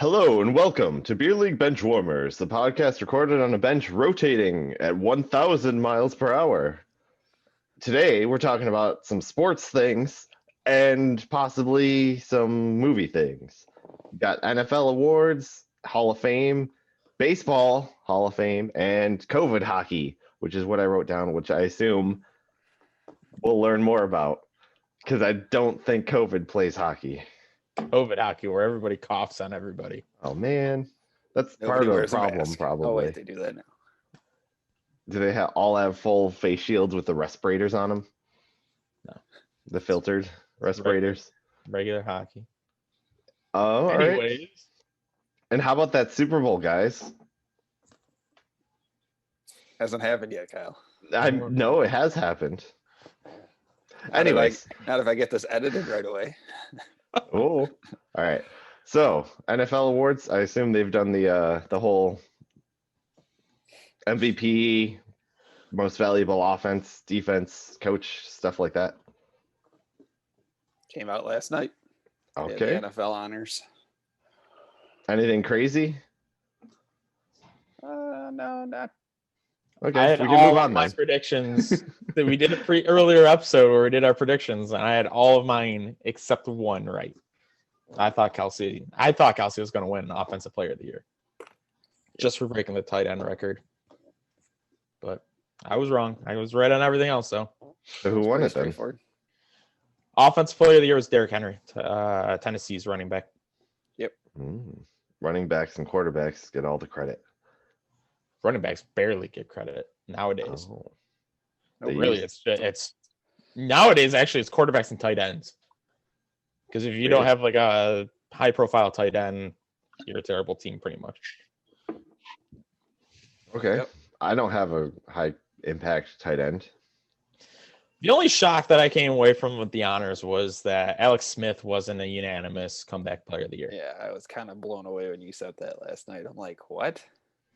Hello and welcome to Beer League Bench Warmers, the podcast recorded on a bench rotating at 1,000 miles per hour. Today we're talking about some sports things and possibly some movie things. We've got NFL awards, Hall of Fame, baseball, Hall of Fame, and COVID hockey, which is what I wrote down, which I assume we'll learn more about because I don't think COVID plays hockey. COVID hockey, where everybody coughs on everybody. Oh man, that's Nobody part of the wears a problem. mask. Probably. Oh wait, they do that now. Do they all have full face shields with the respirators on them? No. The filtered respirators. Regular hockey. Oh, all right. Anyways, And how about that Super Bowl, guys? Hasn't happened yet, Kyle. No, it has happened. Not Anyways, not if I get this edited right away. oh, all right. So NFL awards. I assume they've done the whole MVP, most valuable offense, defense, coach, stuff like that. Came out last night. They had Okay. the NFL honors. Anything crazy? No, not. Okay, I had we can all move of on my then. predictions that we did a earlier episode where we did our predictions, and I had all of mine except one right. I thought Kelsey was going to win Offensive Player of the Year, just for breaking the tight end record. But I was wrong. I was right on everything else, though. So who won Pretty it then? straightforward. Offensive Player of the Year was Derrick Henry, Tennessee's running back. Running backs and quarterbacks get all the credit. Running backs barely get credit nowadays. Oh. No, They Really, used- it's nowadays actually it's quarterbacks and tight ends. Because if you don't Really? have like a high profile tight end, you're a terrible team pretty much. Okay. Yep. I don't have a high impact tight end. The only shock that I came away from with the honors was that Alex Smith wasn't a unanimous comeback player of the year. Yeah, I was kind of blown away when you said that last night. I'm like, what?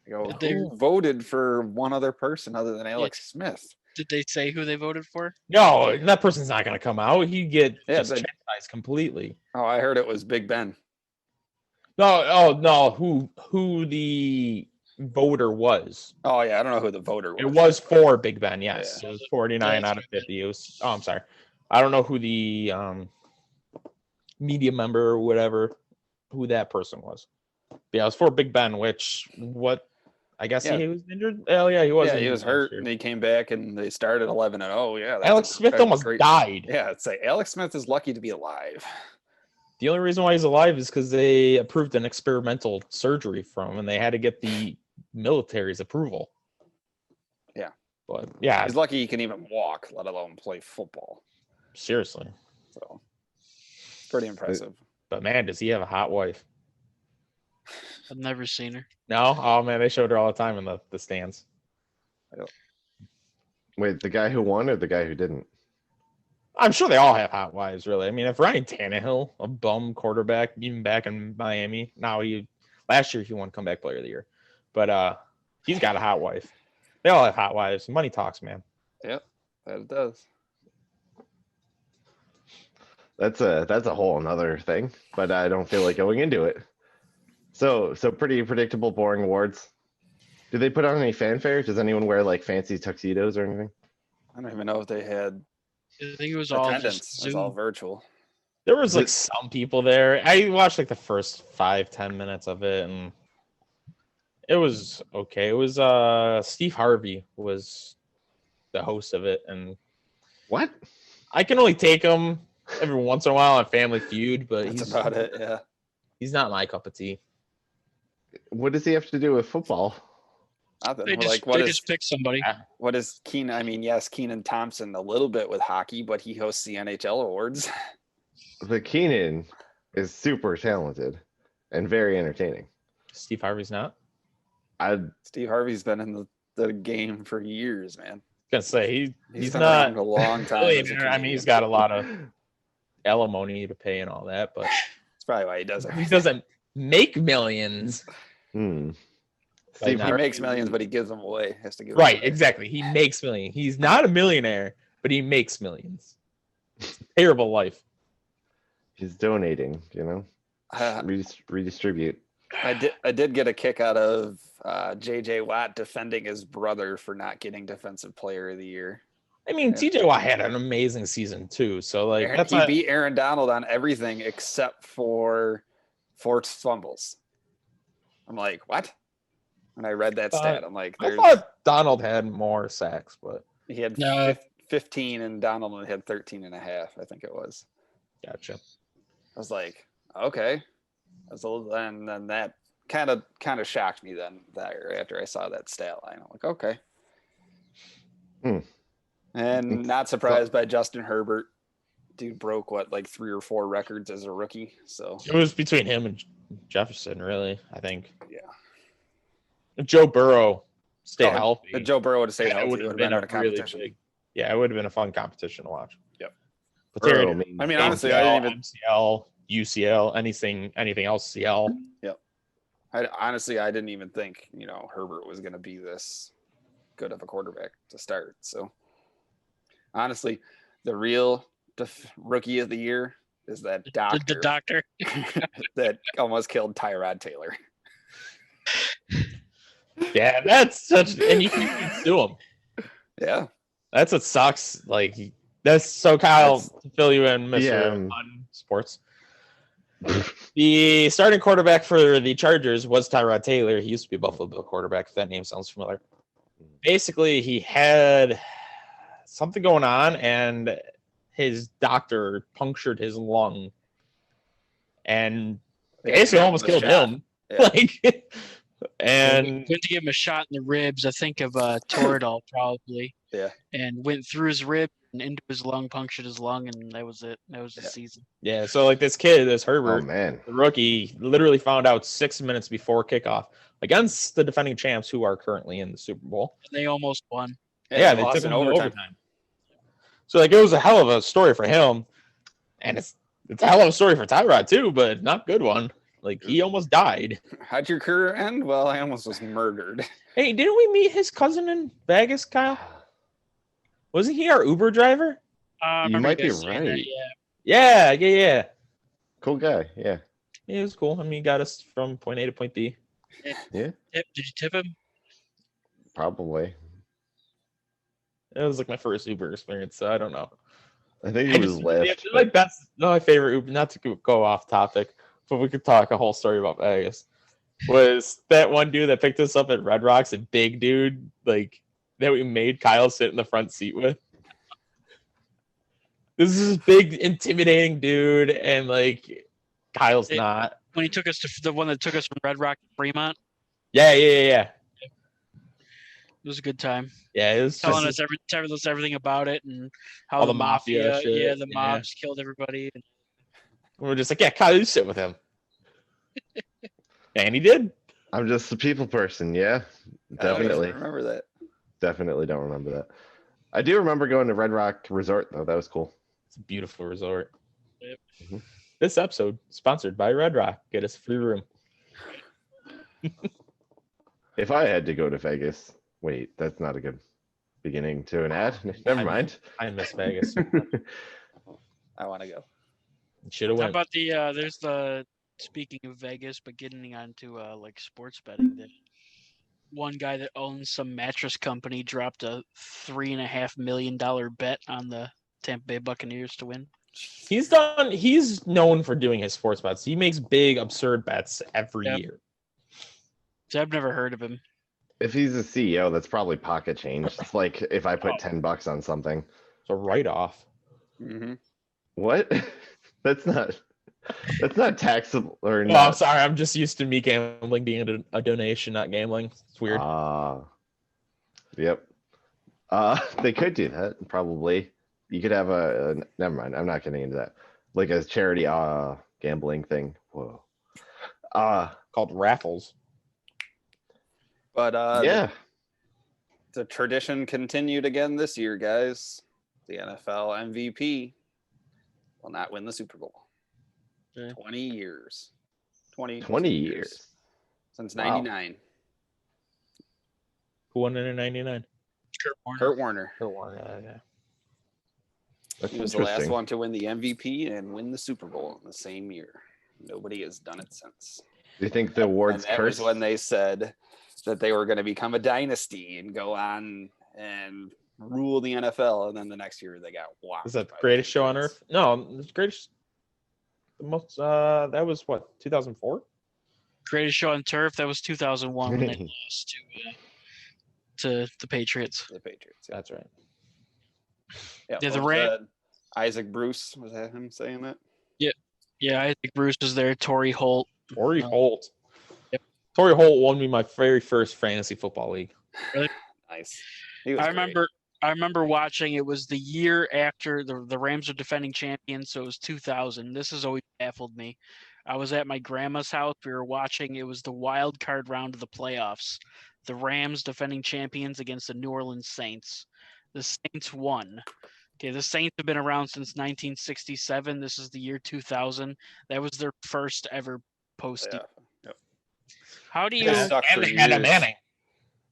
I go, Did they- who voted for one other person other than Alex Smith? Did they say who they voted for? No, that person's not going to come out. He'd get Yeah, just but- chastised completely. Oh, I heard it was Big Ben. No. Who the voter was? Oh yeah, I don't know who the voter was. It was for Big Ben, yes. Yeah. It was 49 That's out of 50. It was, I'm sorry. I don't know who the media member or whatever, who that person was. But yeah, it was for Big Ben, I guess Yeah. he was injured. Oh, yeah, he was. Yeah, he injured was last hurt, year. and he came back, and they started 11-0. Yeah, that's Alex Smith almost great. died. Yeah, it's like Alex Smith is lucky to be alive. The only reason why he's alive is because they approved an experimental surgery from him, and they had to get the military's approval. Yeah. But yeah, He's lucky he can even walk, let alone play football. seriously. So, pretty impressive. But man, does he have a hot wife? I've never seen her. No? Oh man, they showed her all the time in the stands. Wait, the guy who won or the guy who didn't? I'm sure they all have hot wives, really. I mean, if Ryan Tannehill, a bum quarterback, even back in Miami, last year he won comeback player of the year. But he's got a hot wife. They all have hot wives. Money talks, man. That it does. That's a whole another thing, but I don't feel like going into it. So pretty predictable, boring awards. Do they put on any fanfare? Does anyone wear like fancy tuxedos or anything? I don't even know if they had I think it was all attendance. just It was Zoom. all virtual. There was like some people there. I watched like the first 5-10 minutes of it, and it was okay. It was Steve Harvey was the host of it, and What? I can only take him every once in a while on Family Feud, but That's about it. Yeah. he's not my cup of tea. What does he have to do with football? Nothing. They Well, just, like what they is just picked somebody. what is Keenan? I mean, yes, Keenan Thompson a little bit with hockey, but he hosts the NHL awards. The Keenan is super talented and very entertaining. Steve Harvey's not. I Steve Harvey's been in the game for years, man. Gonna say he's been not around a long time. really, as a I mean, comedian. he's got a lot of alimony to pay and all that, but That's probably why he does it. he doesn't make millions. hmm. Like, Steve not- He Harvey- makes millions, but he gives them away. Has to give them Right, away. exactly. He makes millions. He's not a millionaire, but he makes millions. It's a terrible life. He's donating, Uh, redistribute. I did get a kick out of JJ Watt defending his brother for not getting Defensive Player of the Year. I mean, Yeah. TJ Watt had an amazing season too. So like that's He not, beat Aaron Donald on everything except for forced fumbles. I'm like, what? When I read that stat, I'm like, I thought Donald had more sacks, but he had No. 15 and Donald had 13 and a half, I think it was. gotcha. I was like, okay. And then that kind of shocked me then after I saw that stat line. I'm like, okay. And not surprised by Justin Herbert. Dude broke like 3 or 4 records as a rookie. So It was between him and Jefferson, really, I think. Yeah. If Joe Burrow stayed healthy, if Joe Burrow would have stayed it healthy, would it have would have been been a a really competition. big. Yeah, it would have been a fun competition to watch. Yep. But Terry, Burrow means I mean, honestly, I ACL, didn't even. MCL, UCL, anything else, CL. I didn't even think Herbert was going to be this good of a quarterback to start. So honestly, the real rookie of the year is that doctor The doctor. that almost killed Tyrod Taylor. Yeah, that's such, and you can sue him. Yeah. That's what sucks. Like that's so Kyle, to fill you in, Mr. Yeah. Fun Sports. The starting quarterback for the Chargers was Tyrod Taylor. He used to be a Buffalo Bill quarterback, if that name sounds familiar. Basically, he had something going on, and his doctor punctured his lung and basically almost killed him. Yeah. Like, and Went to give him a shot in the ribs, I think of Toradol probably. Yeah. And went through his rib and into his lung, punctured his lung, and that was it. That was the season. yeah, so like this kid, this Oh Herbert, man. the rookie, literally found out 6 minutes before kickoff against the defending champs who are currently in the Super Bowl. And they almost won. Yeah, they lost took in him to overtime. overtime. So like it was a hell of a story for him, and it's a hell of a story for Tyrod too, but not a good one. Like he almost died. How'd your career end? Well, I almost was murdered. Hey, didn't we meet his cousin in Vegas, Kyle? Wasn't he our Uber driver? I You remember might be guys saying that, right. yeah. Yeah. Cool guy. Yeah. It was cool. I mean, he got us from point A to point B. Yeah. Did you tip him? Probably. It was like my first Uber experience, so I don't know. I think I he was just, left. my best, no, my favorite Uber. Not to go off topic, but we could talk a whole story about Vegas. Was that one dude that picked us up at Red Rocks, a big dude, like that we made Kyle sit in the front seat with? This is this big, intimidating dude, and like Kyle's not. When he took us to the one that took us from Red Rock to Fremont, Yeah. it was a good time. Yeah, it was Telling just, us everything about it and how All the the mafia mafia, shit, the yeah. mobs killed everybody. we're just like, yeah, Kyle, you sit with him. And he did. I'm just a people person. Yeah. I don't even Definitely. remember that. Definitely don't remember that. I do remember going to Red Rock Resort though. That was cool. It's a beautiful resort. Yep. Mhm. This episode sponsored by Red Rock. Get us a free room. If I had to go to Vegas, wait, that's not a good beginning to an ad. Never mind. I miss Vegas. I want to go. Should have How went. about the there's the speaking of Vegas, but getting onto like sports betting, that one guy that owns some mattress company dropped a $3.5 million bet on the Tampa Bay Buccaneers to win. He's known for doing his sports bets. He makes big, absurd bets every Yep. year. So I've never heard of him. If he's a CEO, that's probably pocket change. It's like if I put $10 on something. It's a write-off. Mm-hmm. What? That's not taxable or Oh, I'm not. sorry. I'm just used to me gambling being a donation, not gambling. It's weird. Yep. They could do that probably. You could have never mind. I'm not getting into that. Like a charity gambling thing. Whoa. Called raffles. But Yeah. the tradition continued again this year, guys. The NFL MVP will not win the Super Bowl. Okay. 20 years. 20 years. Since Wow. 99. Who won in '99? Kurt Warner. Kurt Warner. Kurt Warner. Yeah. That's He was the last interesting. one to win the MVP and win the Super Bowl in the same year. Nobody has done it since. Do you think the award's And that was cursed? when they said that they were going to become a dynasty and go on and rule the NFL. And then the next year they got whopped. Is that the by greatest show on Patriots. earth? No, the greatest. The most. That was what 2004. Greatest show on turf. That was 2001 when they lost to the Patriots. The Patriots. That's right. Yeah, Yeah, the what was Ram- that? Isaac Bruce, was that him saying that? Yeah, I think Bruce was there. Torrey Holt. Torrey Oh. Holt. Yep. Torrey Holt won me my very first fantasy football league. Nice. He was I great. remember watching. It was the year after the Rams were defending champions, so it was 2000. This has always baffled me. I was at my grandma's house. We were watching. It was the wild card round of the playoffs. The Rams defending champions against the New Orleans Saints. The Saints won. Okay, the Saints have been around since 1967. This is the year 2000. That was their first ever postseason. Yeah. How do They you? sucked for And they had a years. Manning.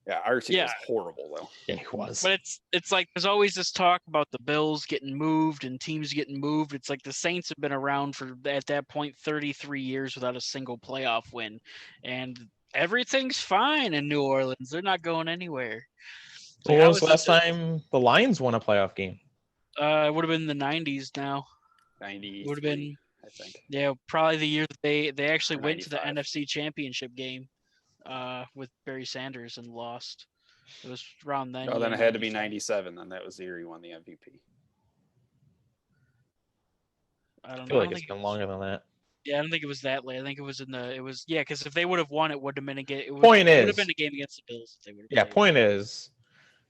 Yeah, our team Yeah. was horrible though. Yeah, he was. But it's like there's always this talk about the Bills getting moved and teams getting moved. It's like the Saints have been around for at that point 33 years without a single playoff win, and everything's fine in New Orleans. They're not going anywhere. So When how was the is last it time the Lions won a playoff game? It would have been the 90s now. 90 Would have been I think. yeah, probably the year that they actually Or went to the 95. NFC Championship game with Barry Sanders and lost. It was around then. No, then yeah, it had to be 95. 97. Then that was the year he won the MVP. I don't I know. feel I like don't it's think been it was- longer than that. Yeah, I don't think it was that late. I think it was because if they would have won, it would have been a game. Point it would is- have been a game against the Bills. If they would have Yeah, played. point is,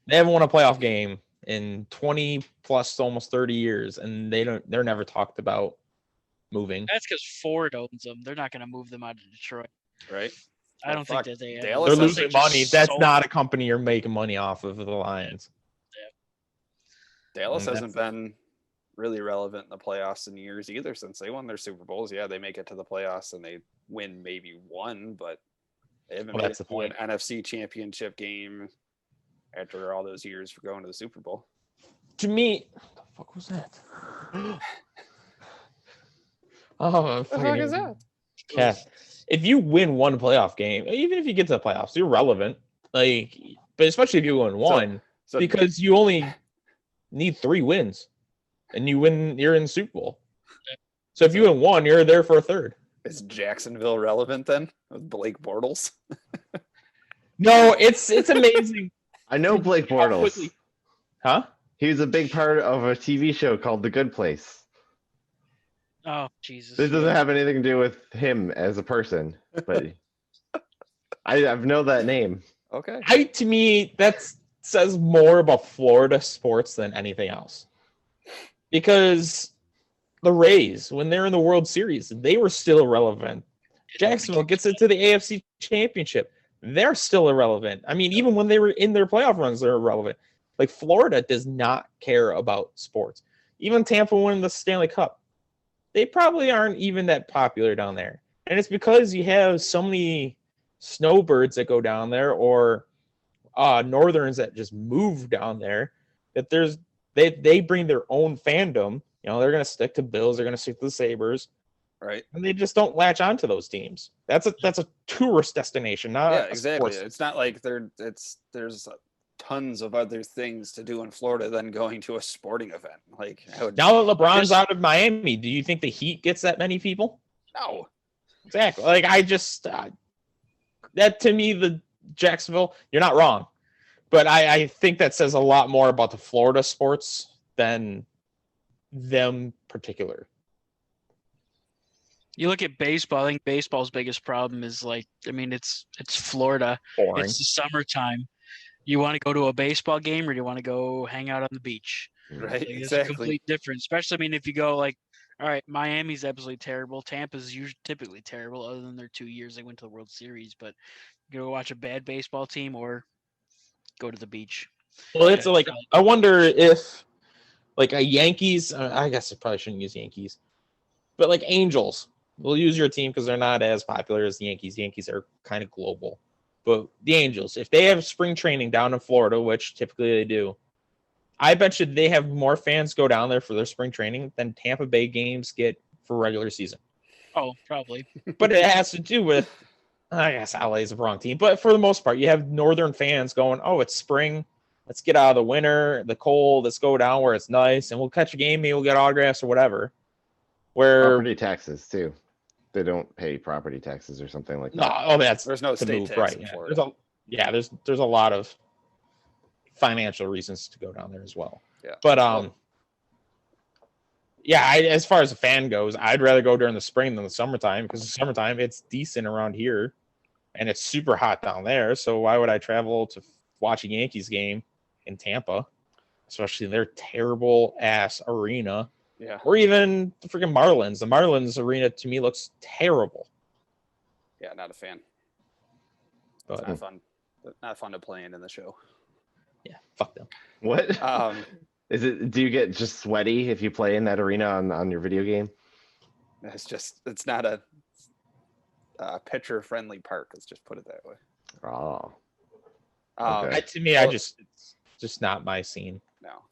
they haven't won a playoff game in 20 plus almost 30 years, and they're never talked about moving. That's because Ford owns them. They're not going to move them out of Detroit. Right? I don't think fuck, that they. Dallas They're has losing just money. That's sold- not a company you're making money off of, the Lions. Dallas And hasn't been really relevant in the playoffs in years either since they won their Super Bowls. Yeah, they make it to the playoffs and they win maybe one, but they haven't Well, made that's it the to an point. NFC championship game after all those years for going to the Super Bowl. To me, what the fuck was that? Oh, fucking cat. If you win one playoff game, even if you get to the playoffs, you're relevant. Like, but especially if you win one, So because you only need 3 wins, and you're in the Super Bowl. So if you win one, you're there for a third. is Jacksonville relevant then with Blake Bortles? No, it's amazing. I know Blake How Bortles. quickly- Huh? He was a big part of a TV show called The Good Place. Oh Jesus! This doesn't have anything to do with him as a person, but I know that name. Okay. To me, that says more about Florida sports than anything else. Because the Rays, when they're in the World Series, they were still irrelevant. Jacksonville gets into the AFC Championship. They're still irrelevant. I mean, even when they were in their playoff runs, they're irrelevant. Like, Florida does not care about sports. Even Tampa winning the Stanley Cup, they probably aren't even that popular down there. And it's because you have so many snowbirds that go down there, or northerns that just move down there, that they bring their own fandom. You know, they're going to stick to Bills, they're going to stick to the Sabres, Right. and they just don't latch onto those teams. That's a tourist destination, not Yeah, a exactly. sports- It's not like there's tons of other things to do in Florida than going to a sporting event. Like Now that LeBron's Just- out of Miami, do you think the Heat gets that many people? no. Exactly. Like, I just that to me, the Jacksonville, you're not wrong, but I think that says a lot more about the Florida sports than them particular. You look at baseball. I think baseball's biggest problem is it's Florida. Boring. It's the summertime. You want to go to a baseball game or do you want to go hang out on the beach? Right. Like, It's a Exactly. complete difference. Especially, if you go all right, Miami's absolutely terrible. Tampa's usually typically terrible, other than their 2 years they went to the World Series. But you go watch a bad baseball team or go to the beach. Well, it's Yeah, like, so- I wonder if like a Yankees. I guess I probably shouldn't use Yankees, but like Angels. We'll use your team because they're not as popular as the Yankees. Yankees are kind of global. But the Angels, if they have spring training down in Florida, which typically they do, I bet you they have more fans go down there for their spring training than Tampa Bay games get for regular season. Oh, probably. But it has to do with I guess LA is the wrong team, but for the most part, you have northern fans going, "Oh, it's spring. Let's get out of the winter, the cold. Let's go down where it's nice, and we'll catch a game. Maybe we'll get autographs or whatever." Where Property taxes too. They don't pay property taxes or something like no, that. oh, that's There's no to state move, tax right? in Yeah. Florida. There's a lot of financial reasons to go down there as well. Yeah. But as far as a fan goes, I'd rather go during the spring than the summertime because the summertime it's decent around here, and it's super hot down there. So why would I travel to watch a Yankees game in Tampa, especially their terrible ass arena, Yeah. or even the freaking Marlins? The Marlins arena to me looks terrible. Yeah, not a fan. But It's not fun. Not fun to play in the show. yeah, fuck them. What It's do you get just sweaty if you play in that arena on your video game? it's not a pitcher friendly park. Let's just put it that way. Oh, Um, Okay. It's just not my scene. No.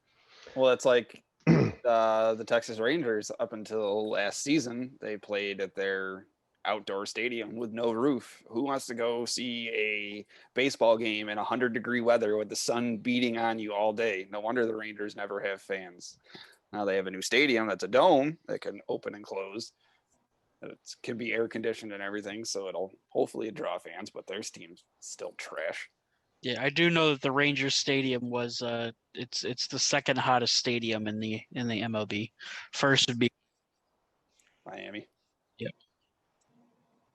Well, it's like the Texas Rangers up until last season, they played at their outdoor stadium with no roof. Who wants to go see a baseball game in 100-degree weather with the sun beating on you all day? No wonder the Rangers never have fans. Now they have a new stadium that's a dome that can open and close. It can be air conditioned and everything, so it'll hopefully draw fans, but their team's still trash. Yeah, I do know that the Rangers Stadium was it's the second hottest stadium in the MLB. First would be Miami.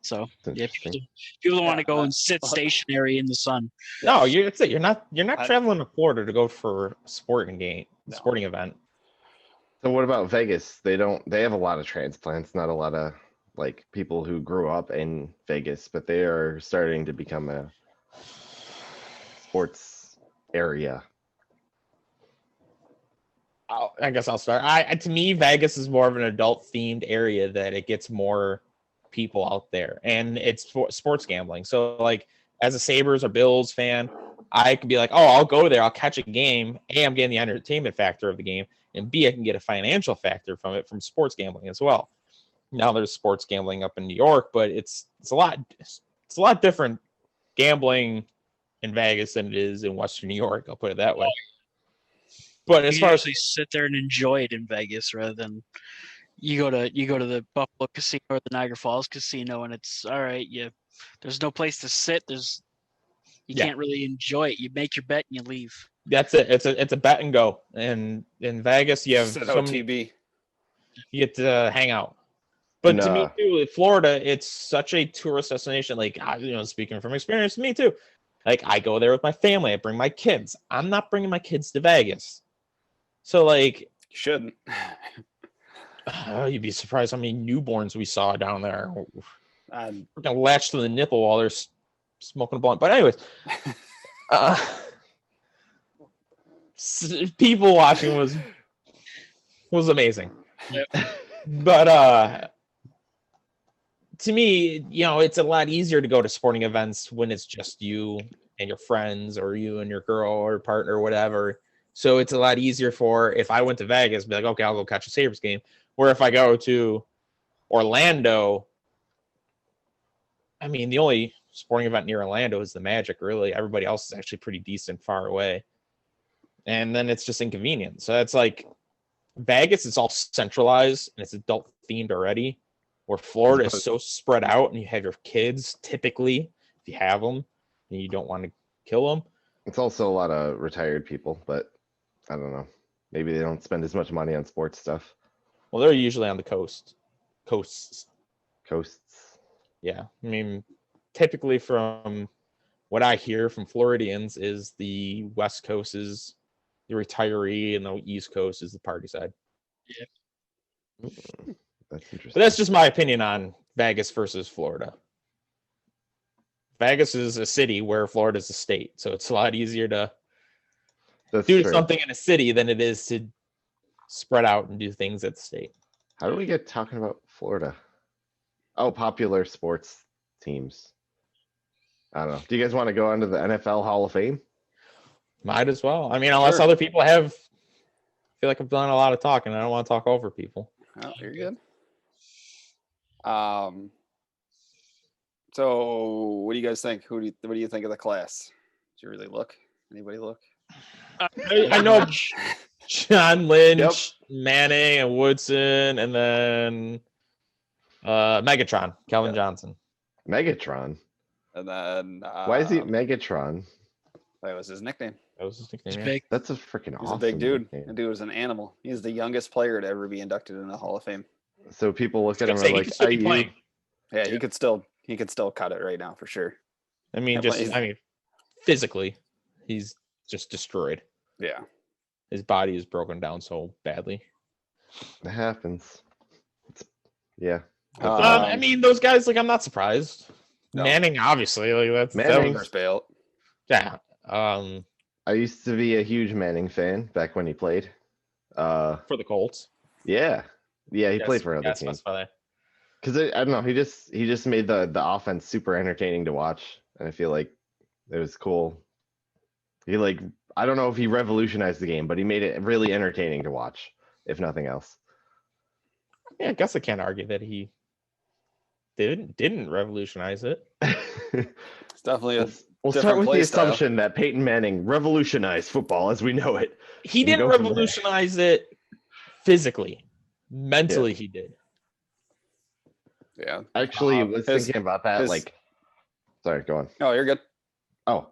so That's yeah. interesting. People don't want to Yeah, go and sit stationary in the sun. No, that's it. You're not I- traveling to Florida to go for a sporting No. event. So what about Vegas? They have a lot of transplants, not a lot of like people who grew up in Vegas, but they are starting to become a sports area. I guess I'll start. To me, Vegas is more of an adult themed area that it gets more people out there, and it's sports gambling. So, like, as a Sabres or Bills fan, I could be like, "Oh, I'll go there. I'll catch a game. A, I'm getting the entertainment factor of the game, and B, I can get a financial factor from it from sports gambling as well." Now there's sports gambling up in New York, but it's a lot different gambling in Vegas than it is in Western New York. I'll put it that way. But as You far can as actually sit there and enjoy it in Vegas rather than you go to the Buffalo Casino or the Niagara Falls Casino and it's all right. There's no place to sit. You Yeah. can't really enjoy it. You make your bet and you leave. that's it. It's a bet and go. And in Vegas, you have Just an so many, OTB. you get to hang out. But And, to me too, in Florida, it's such a tourist destination. Like speaking from experience, me too. Like I go there with my family. I bring my kids. I'm not bringing my kids to Vegas. So like, You shouldn't. you'd be surprised how many newborns we saw down there. Um, Freaking latched to the nipple while they're smoking a blunt. But anyways, people watching was amazing. But to me, it's a lot easier to go to sporting events when it's just you and your friends or you and your girl or partner or whatever. So it's a lot easier for if I went to Vegas, be like, okay, I'll go catch a Sabres game. Where if I go to Orlando, I mean, the only sporting event near Orlando is the Magic, really. Everybody else is actually pretty decent far away. And then it's just inconvenient. So it's like Vegas is all centralized and it's adult themed already. Where Florida is so spread out and you have your kids typically, if you have them, and you don't want to kill them. It's also a lot of retired people, but I don't know. Maybe they don't spend as much money on sports stuff. Well, they're usually on the coasts. Coasts. Yeah. I mean, typically from what I hear from Floridians is the West Coast is the retiree and the East Coast is the party side. That's interesting. But that's just my opinion on Vegas versus Florida. Vegas is a city where Florida is a state. So it's a lot easier to That's do true. something in a city than it is to spread out and do things at the state. How do we get talking about Florida? Oh, popular sports teams. I don't know. Do you guys want to go onto the NFL Hall of Fame? Might as well. I mean, unless Sure. other people have. I feel like I've done a lot of talking. I don't want to talk over people. Oh, you're good. So So, what do you guys think? What do you think of the class? Did you really look? Anybody look? I know John Lynch, Manning, and Woodson, and then Megatron, Calvin Johnson. Megatron. And then Why is he Megatron? that was his nickname. That was his He's nickname. big. That's a freaking He's awesome a big dude. nickname. The dude was an animal. He's the youngest player to ever be inducted in the Hall of Fame. So people look at him He and are could like, still "Are be you?" playing. Yeah, he could still cut it right now for sure. I mean, physically, he's just destroyed. Yeah. His body is broken down so badly. It happens. Yeah. I mean, those guys, like, I'm not surprised. No. Manning, obviously, like that Manning. was, First bailout. yeah. I used to be a huge Manning fan back when he played. For the Colts. Yeah, he Yes, played for other yes, teams. specify that. Because I don't know, he just made the offense super entertaining to watch, and I feel like it was cool. He I don't know if he revolutionized the game, but he made it really entertaining to watch, if nothing else. Yeah, I guess I can't argue that he didn't revolutionize it. It's definitely a We'll start different with the play style. assumption that Peyton Manning revolutionized football as we know it. He And didn't go from there. revolutionize it physically. Mentally, he did. Yeah. Actually, was his- thinking about that. his- Sorry, go on. Oh, you're good. Oh,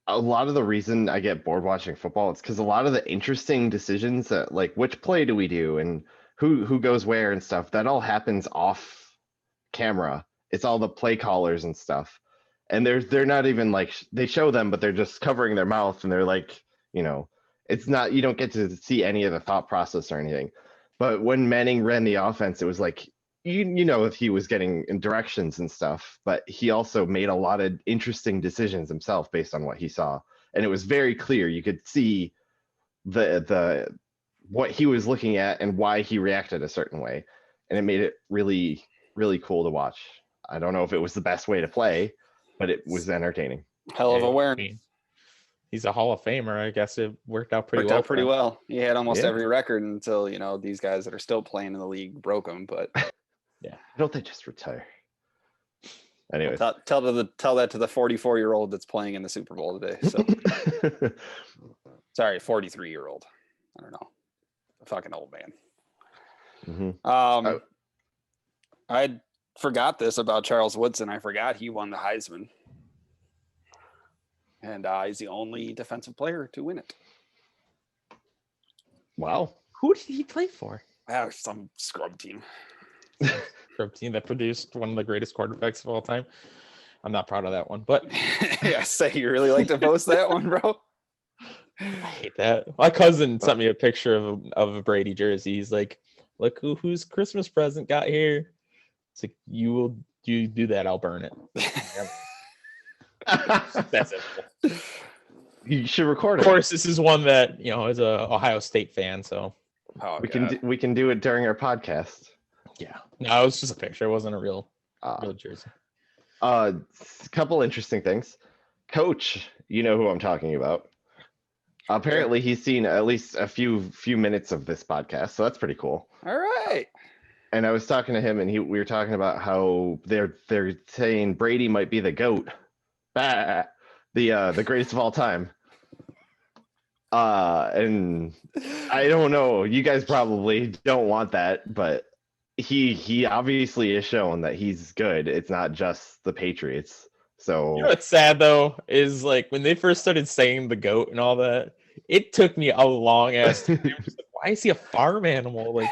a lot of the reason I get bored watching football, it's because a lot of the interesting decisions that, like, which play do we do and who goes where and stuff, that all happens off camera. It's all the play callers and stuff, and they're not even like they show them, but they're just covering their mouth and they're like, it's not, you don't get to see any of the thought process or anything. But when Manning ran the offense, it was like if he was getting in directions and stuff, but he also made a lot of interesting decisions himself based on what he saw. And it was very clear. You could see the what he was looking at and why he reacted a certain way. And it made it really, really cool to watch. I don't know if it was the best way to play, but it was entertaining. Hell of Yeah, a I wear. mean, he's a Hall of Famer. I guess it worked out pretty Worked well. out pretty well. He had almost Yeah. every record until these guys that are still playing in the league broke him. But Why don't they just retire? Anyways. tell that to the 44-year-old that's playing in the Super Bowl today. So sorry, 43-year-old. I don't know, a fucking old man. Mhm. I forgot this about Charles Woodson. I forgot he won the Heisman, and he's the only defensive player to win it. Wow. Who did he play for? Some scrub team. For a team that produced one of the greatest quarterbacks of all time. I'm not proud of that one, but Yeah, say you really like to post that one, bro. I hate that. My cousin sent me a picture of a Brady jersey. He's like, "Look whose Christmas present got here." It's like, you do that, I'll burn it. That's it. You should record Of it. course, this is one that is a Ohio State fan, so Oh, We can do it during our podcast. yeah. No, it was just a picture. It wasn't a real jersey. Couple interesting things. Coach, you know who I'm talking about. Apparently, he's seen at least a few minutes of this podcast, so that's pretty cool. All right. And I was talking to him, and we were talking about how they're saying Brady might be the GOAT, the greatest of all time. And I don't know. You guys probably don't want that, but he obviously has shown that he's good. It's not just the Patriots. So You know what's sad though is like when they first started saying the goat and all that, it took me a long ass time. I'm just like, why is he a farm animal? Like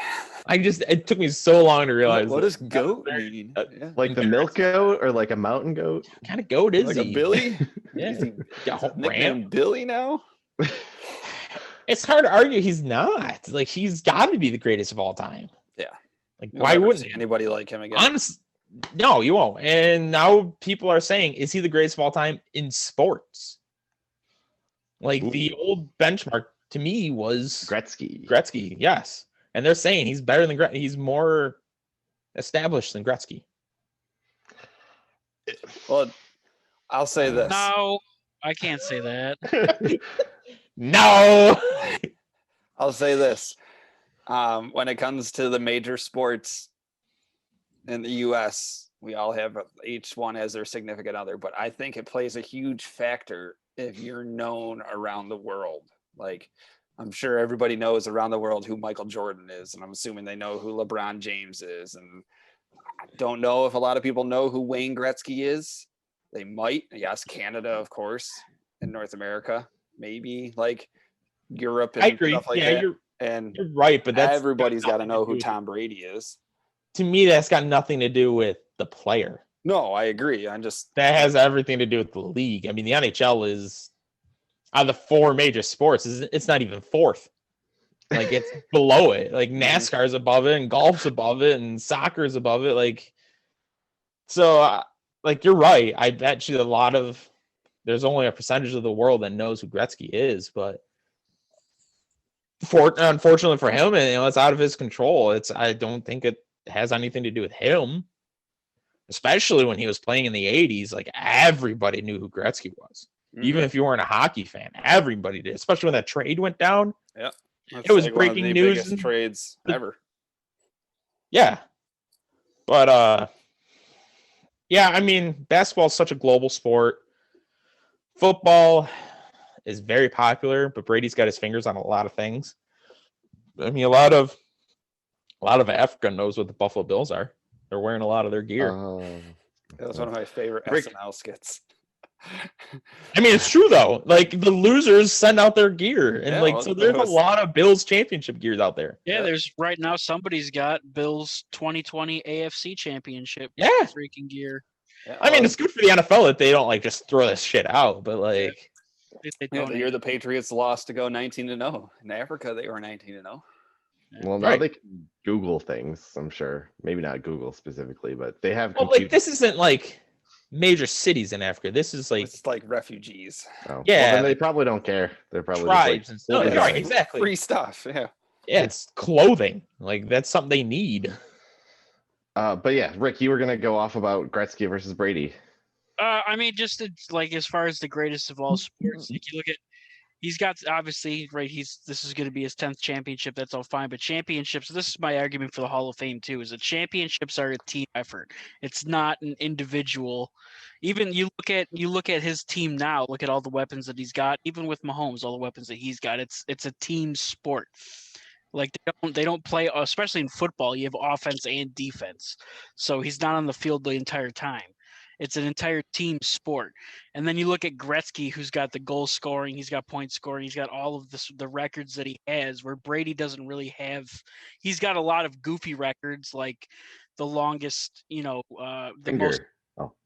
it took me so long to realize What does goat very- mean? Yeah. like the milk goat or like a mountain goat? what kind of goat is Like he? a Billy? Yeah. Is he Yeah, nicknamed ram. Billy now? It's hard to argue he's not. Like he's got to be the greatest of all time. Yeah. Like You'll why never wouldn't see he? anybody like him again? Honest, no, you won't. And now people are saying, is he the greatest of all time in sports? Like the old benchmark to me was Gretzky. Gretzky, yes. And they're saying he's better than Gretzky. He's more established than Gretzky. Well, I'll say this. No, I can't say that. No. I'll say this. When it comes to the major sports in the U.S., We all have each one has their significant other, but I think it plays a huge factor if you're known around the world. Like, I'm sure everybody knows around the world who Michael Jordan is, and I'm assuming they know who LeBron James is. And I don't know if a lot of people know who Wayne Gretzky is. They might. Yes, Canada, of course, in North America, maybe like Europe and I agree. stuff like Yeah, that. you're And right, but that's everybody's got to nothing know do who with- Tom Brady is. To me, that's got nothing to do with the player. No, I agree. I'm just That has everything to do with the league. I mean, the NHL is out of the 4 major sports, it's not even 4th. Like, it's below it. Like, NASCAR's above it, and golf's above it, and soccer's above it. Like, so, like, you're right. I bet you there's only a percentage of the world that knows who Gretzky is, but unfortunately for him, and it's out of his control. I don't think it has anything to do with him, especially when he was playing in the 80s. Like, everybody knew who Gretzky was. Even if you weren't a hockey fan, everybody did, especially when that trade went down. Yeah. It was like breaking one of the news biggest and- trades ever. Yeah. But yeah, I mean, basketball is such a global sport. Football is very popular, but Brady's got his fingers on a lot of things. I mean, a lot of Africa knows what the Buffalo Bills are. They're wearing a lot of their gear. That was one of my favorite Rick- SNL skits. I mean, it's true though. Like, the losers send out their gear, and Yeah, like, well, so there's that was- a lot of Bills championship gears out there. Yeah, Yeah. there's right now somebody's got Bills 2020 AFC Championship Yeah, freaking gear. Yeah, I mean, it's good for the NFL that they don't like just throw this shit out, but like, If they yeah, the donate. year the Patriots lost to go 19-0. In Africa, they were 19-0. Well, now Right. they can Google things, I'm sure. Maybe not Google specifically, but they have well, like, this isn't like major cities in Africa. This is like It's like refugees. Oh. yeah, Well, then they like probably don't care. They're probably tribes just and stuff. well, Right, yeah. exactly. Free stuff. Yeah. Yeah, it's clothing. Like, that's something they need. But yeah, Rick, you were gonna go off about Gretzky versus Brady. I mean, just like as far as the greatest of all sports, like you look at, he's got obviously right. This is going to be his 10th championship. That's all fine, but championships. This is my argument for the Hall of Fame too. Is that championships are a team effort. It's not an individual. Even you look at his team now. Look at all the weapons that he's got. Even with Mahomes, all the weapons that he's got. It's a team sport. Like, they don't play, especially in football. You have offense and defense, so he's not on the field the entire time. It's an entire team sport. And then you look at Gretzky, who's got the goal scoring, he's got point scoring, he's got all of the records that he has, where Brady doesn't really have. He's got a lot of goofy records, like the longest, Finger.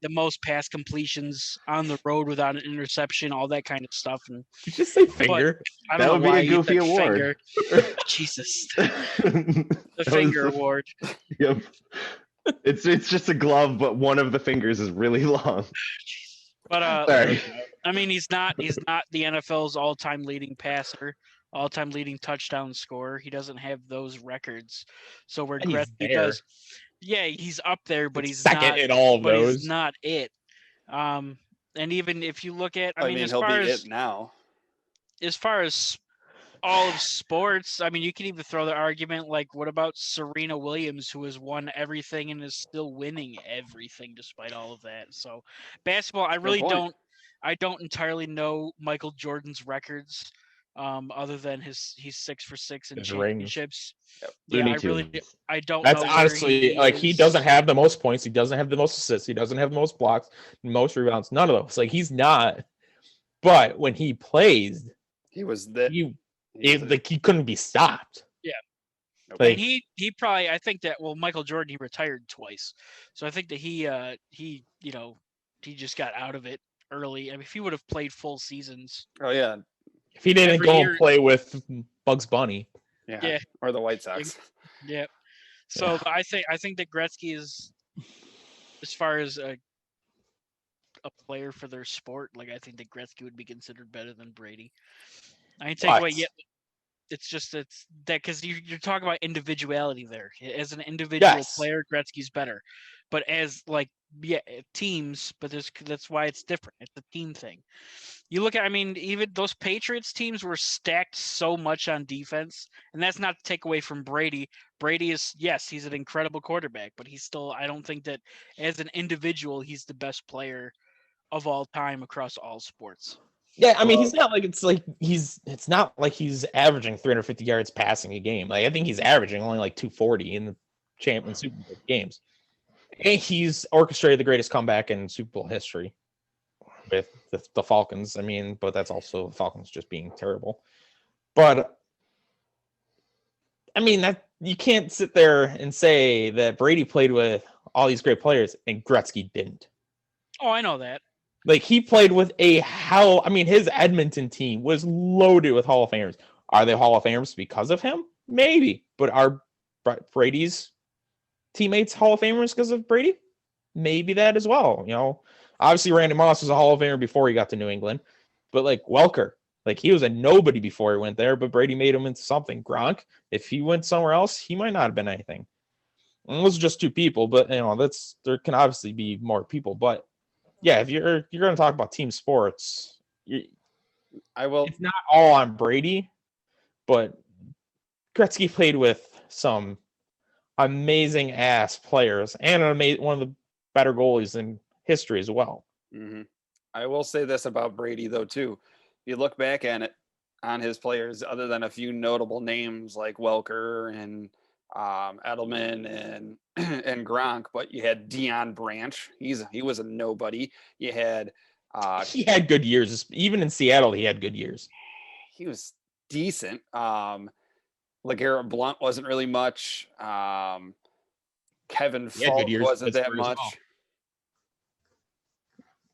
the most pass completions on the road without an interception, all that kind of stuff. And You just say finger. I That don't would know be why a you goofy said award. finger. Jesus, the finger award. Yep. It's just a glove, but one of the fingers is really long. But Sorry. I mean, he's not the NFL's all-time leading passer, all-time leading touchdown scorer. He doesn't have those records. So where And he's Gretzky there. does, yeah, he's up there, but he's second not. in all of But those. he's not it. And even if you look at, I mean, as he'll far be as it now. all of sports, I mean, you can even throw the argument like, what about Serena Williams, who has won everything and is still winning everything despite all of that? So, basketball, I really point. don't entirely know Michael Jordan's records, other than he's 6 for 6 in His rings. championships. Yep. Yeah, Looney Tunes. I don't. That's know where honestly like he is. doesn't have the most points. He doesn't have the most assists. He doesn't have the most blocks, most rebounds. None of those. Like, he's not. But when he plays, He was that. he couldn't be stopped. Nope. Like, And he probably, I think that, well, Michael Jordan, he retired twice, so I think that he just got out of it early. I mean, if he would have played full seasons, Oh yeah, if he didn't every go year- and play with Bugs Bunny, yeah, or the White Sox. yeah. So I think that Gretzky is, as far as a player for their sport, like, I think that Gretzky would be considered better than Brady. I ain't take away What? yet. It's that because you're talking about individuality there. As an individual Yes. player, Gretzky's better, but as like teams, but that's why it's different. It's a team thing. You look at, I mean, even those Patriots teams were stacked so much on defense, and that's not to take away from Brady. Brady is, yes, he's an incredible quarterback, but he's still, I don't think that as an individual, he's the best player of all time across all sports. Yeah, I mean, he's not like it's not like he's averaging 350 yards passing a game. Like I think he's averaging only like 240 in the champion Super Bowl games. And he's orchestrated the greatest comeback in Super Bowl history with the Falcons. I mean, but that's also the Falcons just being terrible. But I mean, that you can't sit there and say that Brady played with all these great players and Gretzky didn't. Oh, I know that. Like he played with his Edmonton team was loaded with Hall of Famers. Are they Hall of Famers because of him? Maybe. But are Brady's teammates Hall of Famers because of Brady? Maybe that as well. You know, obviously Randy Moss was a Hall of Famer before he got to New England, but like Welker, like he was a nobody before he went there, but Brady made him into something. Gronk, if he went somewhere else, he might not have been anything. And those are just two people, but you know, there can obviously be more people. But yeah, if you're going to talk about team sports, I will. It's not all on Brady, but Gretzky played with some amazing ass players and one of the better goalies in history as well. Mm-hmm. I will say this about Brady though too. If you look back at it on his players, other than a few notable names like Welker and Edelman and and Gronk, but you had Dion Branch. He was a nobody. You had he had good years. Even in Seattle, he had good years. He was decent. LeGarrette Blount wasn't really much. Kevin Falk wasn't that much. Well.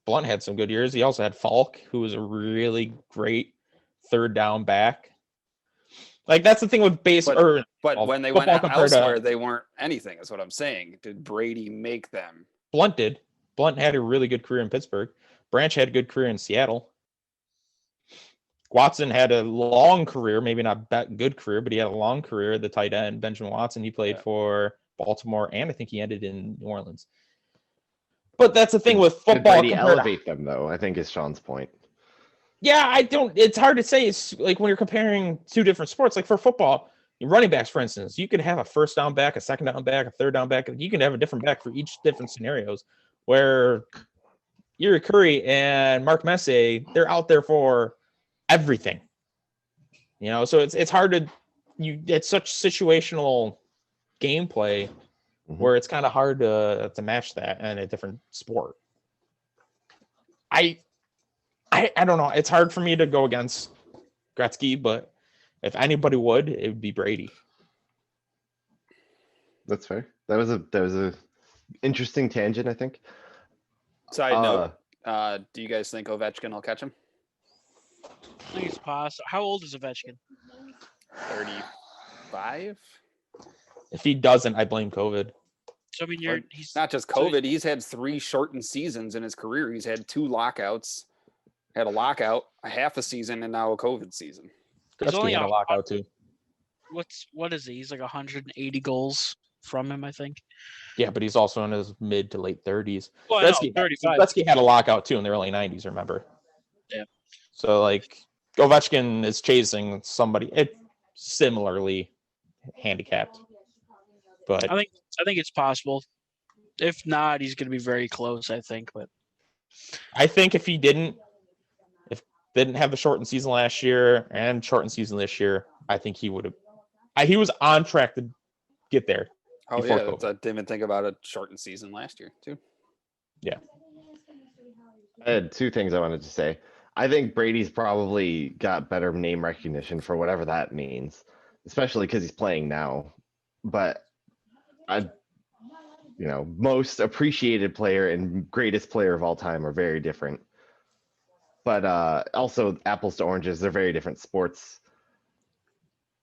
Blount had some good years. He also had Falk, who was a really great third down back. Like that's the thing with but when they went elsewhere, they weren't anything. Is what I'm saying. Did Brady make them? Blount did. Blount had a really good career in Pittsburgh. Branch had a good career in Seattle. Watson had a long career, maybe not that good career, but he had a long career at the tight end. Benjamin Watson, he played for Baltimore, and I think he ended in New Orleans. But that's the thing with football. Did Brady elevate them, though? I think is Sean's point. Yeah, it's hard to say. It's like when you're comparing two different sports, like for football, running backs, for instance, you could have a first down back, a second down back, a third down back. You can have a different back for each different scenarios where Uri Curry and Mark Messier, they're out there for everything. You know, so it's hard to it's such situational gameplay where it's kind of hard to match that in a different sport. I don't know. It's hard for me to go against Gretzky, but if anybody would, it would be Brady. That's fair. That was a interesting tangent, I think. Side note, do you guys think Ovechkin will catch him? I think it's possible. How old is Ovechkin? 35. If he doesn't, I blame COVID. So I mean, he's not just COVID. He's had 3 shortened seasons in his career. He's had 2 lockouts. Had a lockout, a half a season, and now a COVID season. He's only had a lockout too. What is he? He's like 180 goals from him, I think. Yeah, but he's also in his mid to late 30s. Well, Gretzky had a lockout too in the early 90s. Remember? Yeah. So like Ovechkin is chasing somebody similarly handicapped. But I think it's possible. If not, he's going to be very close. I think, but I think if didn't have the shortened season last year and shortened season this year, I think he would have. He was on track to get there. Oh yeah, I didn't even think about a shortened season last year too. Yeah. I had 2 things I wanted to say. I think Brady's probably got better name recognition for whatever that means, especially because he's playing now. But most appreciated player and greatest player of all time are very different. But also apples to oranges, they're very different sports.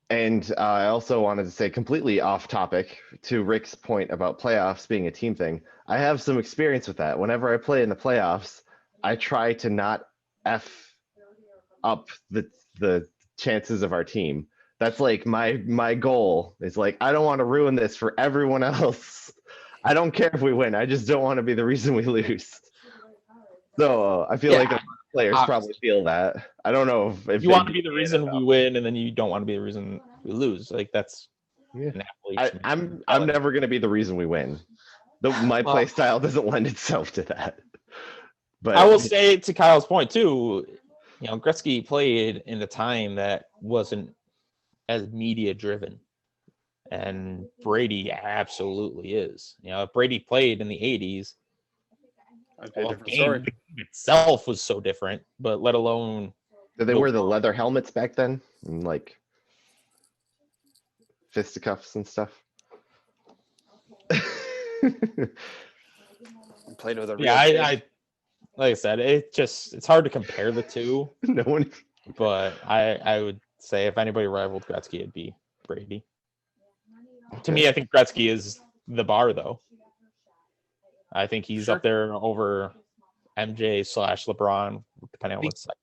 And I also wanted to say, completely off topic, to Rick's point about playoffs being a team thing, I have some experience with that. Whenever I play in the playoffs, I try to not F up the chances of our team. That's like my goal is like, I don't want to ruin this for everyone else. I don't care if we win. I just don't want to be the reason we lose. So I feel Yeah, like a lot of players probably feel that. I don't know if You want to be the reason we win, and then you don't want to be the reason we lose. Like that's Yeah. an Appalachian. I'm never going to be the reason we win. My Well- play style doesn't lend itself to that. But I will say to Kyle's point too, Gretzky played in a time that wasn't as media driven. And Brady absolutely is. If Brady played in the 80s, That'd be a the different game story. itself was so different, but let alone did they wear the leather helmets back then? And like fisticuffs and stuff? Played with a real yeah, kid. I like I said, it's hard to compare the two, No one. but I would say if anybody rivaled Gretzky, it'd be Brady. To me, I think Gretzky is the bar, though. I think he's Sure. up there over MJ/LeBron, depending on what side.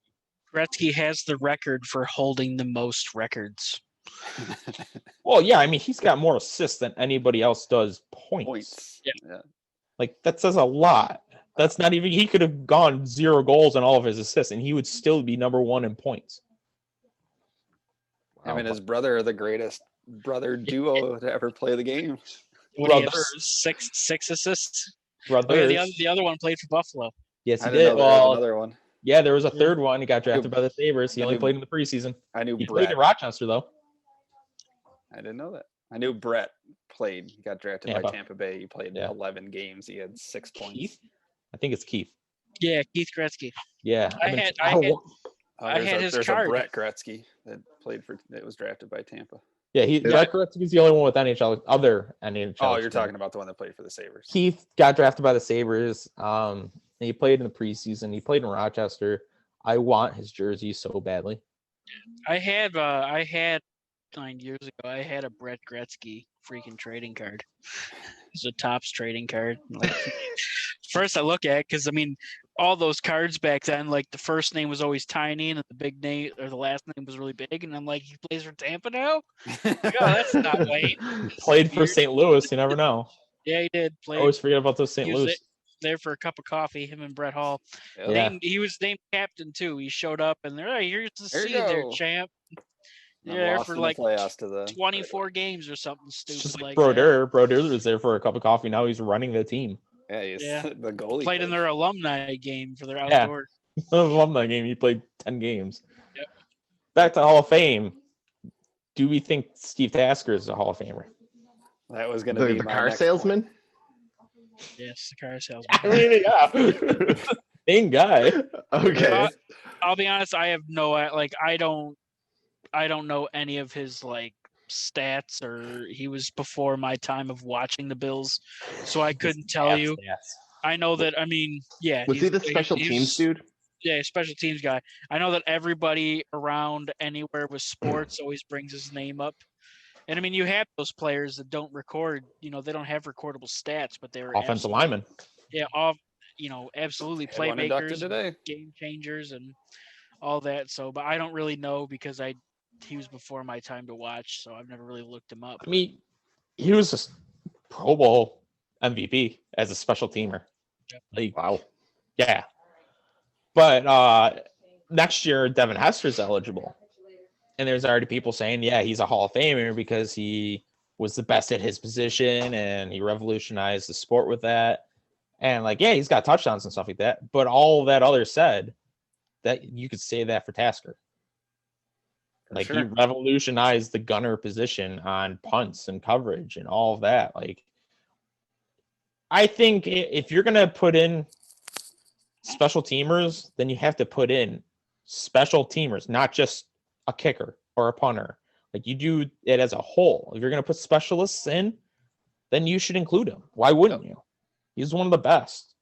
Gretzky has the record for holding the most records. Well, yeah, I mean, he's got more assists than anybody else does points. Points. Yeah. Yeah. Like, that says a lot. That's not even, he could have gone 0 goals on all of his assists, and he would still be number 1 in points. Him and his brother are the greatest brother duo to ever play the game. What do you have? Brothers. Six assists. Brothers. Oh, yeah, the other one played for Buffalo. Yes, he I didn't know did. there was Well, another one. yeah, there was a Yeah. third one. He got drafted by the Sabres. He I only knew- played in the preseason. I knew He played Brett. in Rochester, though. I didn't know that. I knew Brett played. He got drafted by Tampa. Tampa Bay. He played Yeah. 11 games. He had 6 points. Keith? I think it's Keith. Yeah, Keith Gretzky. Yeah. I mean, had- There's had a, his there's card. a Brett Gretzky that was drafted by Tampa. Yeah, Brett Gretzky's the only one with other NHL. Oh, you're experience. talking about the one that played for the Sabres. Keith got drafted by the Sabres. And he played in the preseason. He played in Rochester. I want his jersey so badly. I had 9 years ago. I had a Brett Gretzky freaking trading card. It's a Topps trading card. Like, first I look at because I mean all those cards back then, like the first name was always tiny and the big name or the last name was really big, and I'm like, he plays for Tampa now? Like, oh, that's not Wayne. Played for Weird. St. Louis. You never know. Yeah, he did. I Play always forget about those St. He was Louis. there for a cup of coffee. Him and Brett Hall. Yeah. He was named captain too. He showed up and they're like, here's the There you seed there, go. champ. I'm Yeah, lost for in the like playoffs to the 24 games or something It's stupid just like like Brodeur. Brodeur was there for a cup of coffee. Now he's running the team. Yeah, he's Yeah. the goalie. that. Played in coach. their alumni game for their Yeah. outdoor. Alumni game. He played 10 games. Yep. Back to Hall of Fame. Do we think Steve Tasker is a Hall of Famer? That was going to be The my car next salesman? Yes, the car salesman. I mean, yeah. Same guy. Okay. I'll be honest. I have no like. I don't know any of his like stats, or he was before my time of watching the Bills, so I couldn't tell you. I know that. I mean, yeah. Was he he's- the special he's- teams dude? Yeah, special teams guy. I know that everybody around anywhere with sports always brings his name up. And I mean, you have those players that don't record, they don't have recordable stats, but they're Offensive lineman. Yeah, absolutely Had one inducted playmakers, today. game changers, and all that. So, but I don't really know because he was before my time to watch, so I've never really looked him up. I mean, he was a Pro Bowl MVP as a special teamer. Yep. Like, Wow. yeah. But next year, Devin Hester's eligible. And there's already people saying, yeah, he's a Hall of Famer because he was the best at his position and he revolutionized the sport with that. And like, yeah, he's got touchdowns and stuff like that. But all that other said, that you could say that for Tasker. Like he Sure. revolutionized the gunner position on punts and coverage and all of that. Like, I think if you're gonna put in special teamers, then you have to put in special teamers, not just a kicker or a punter. Like you do it as a whole. If you're gonna put specialists in, then you should include him. Why wouldn't you? He's one of the best.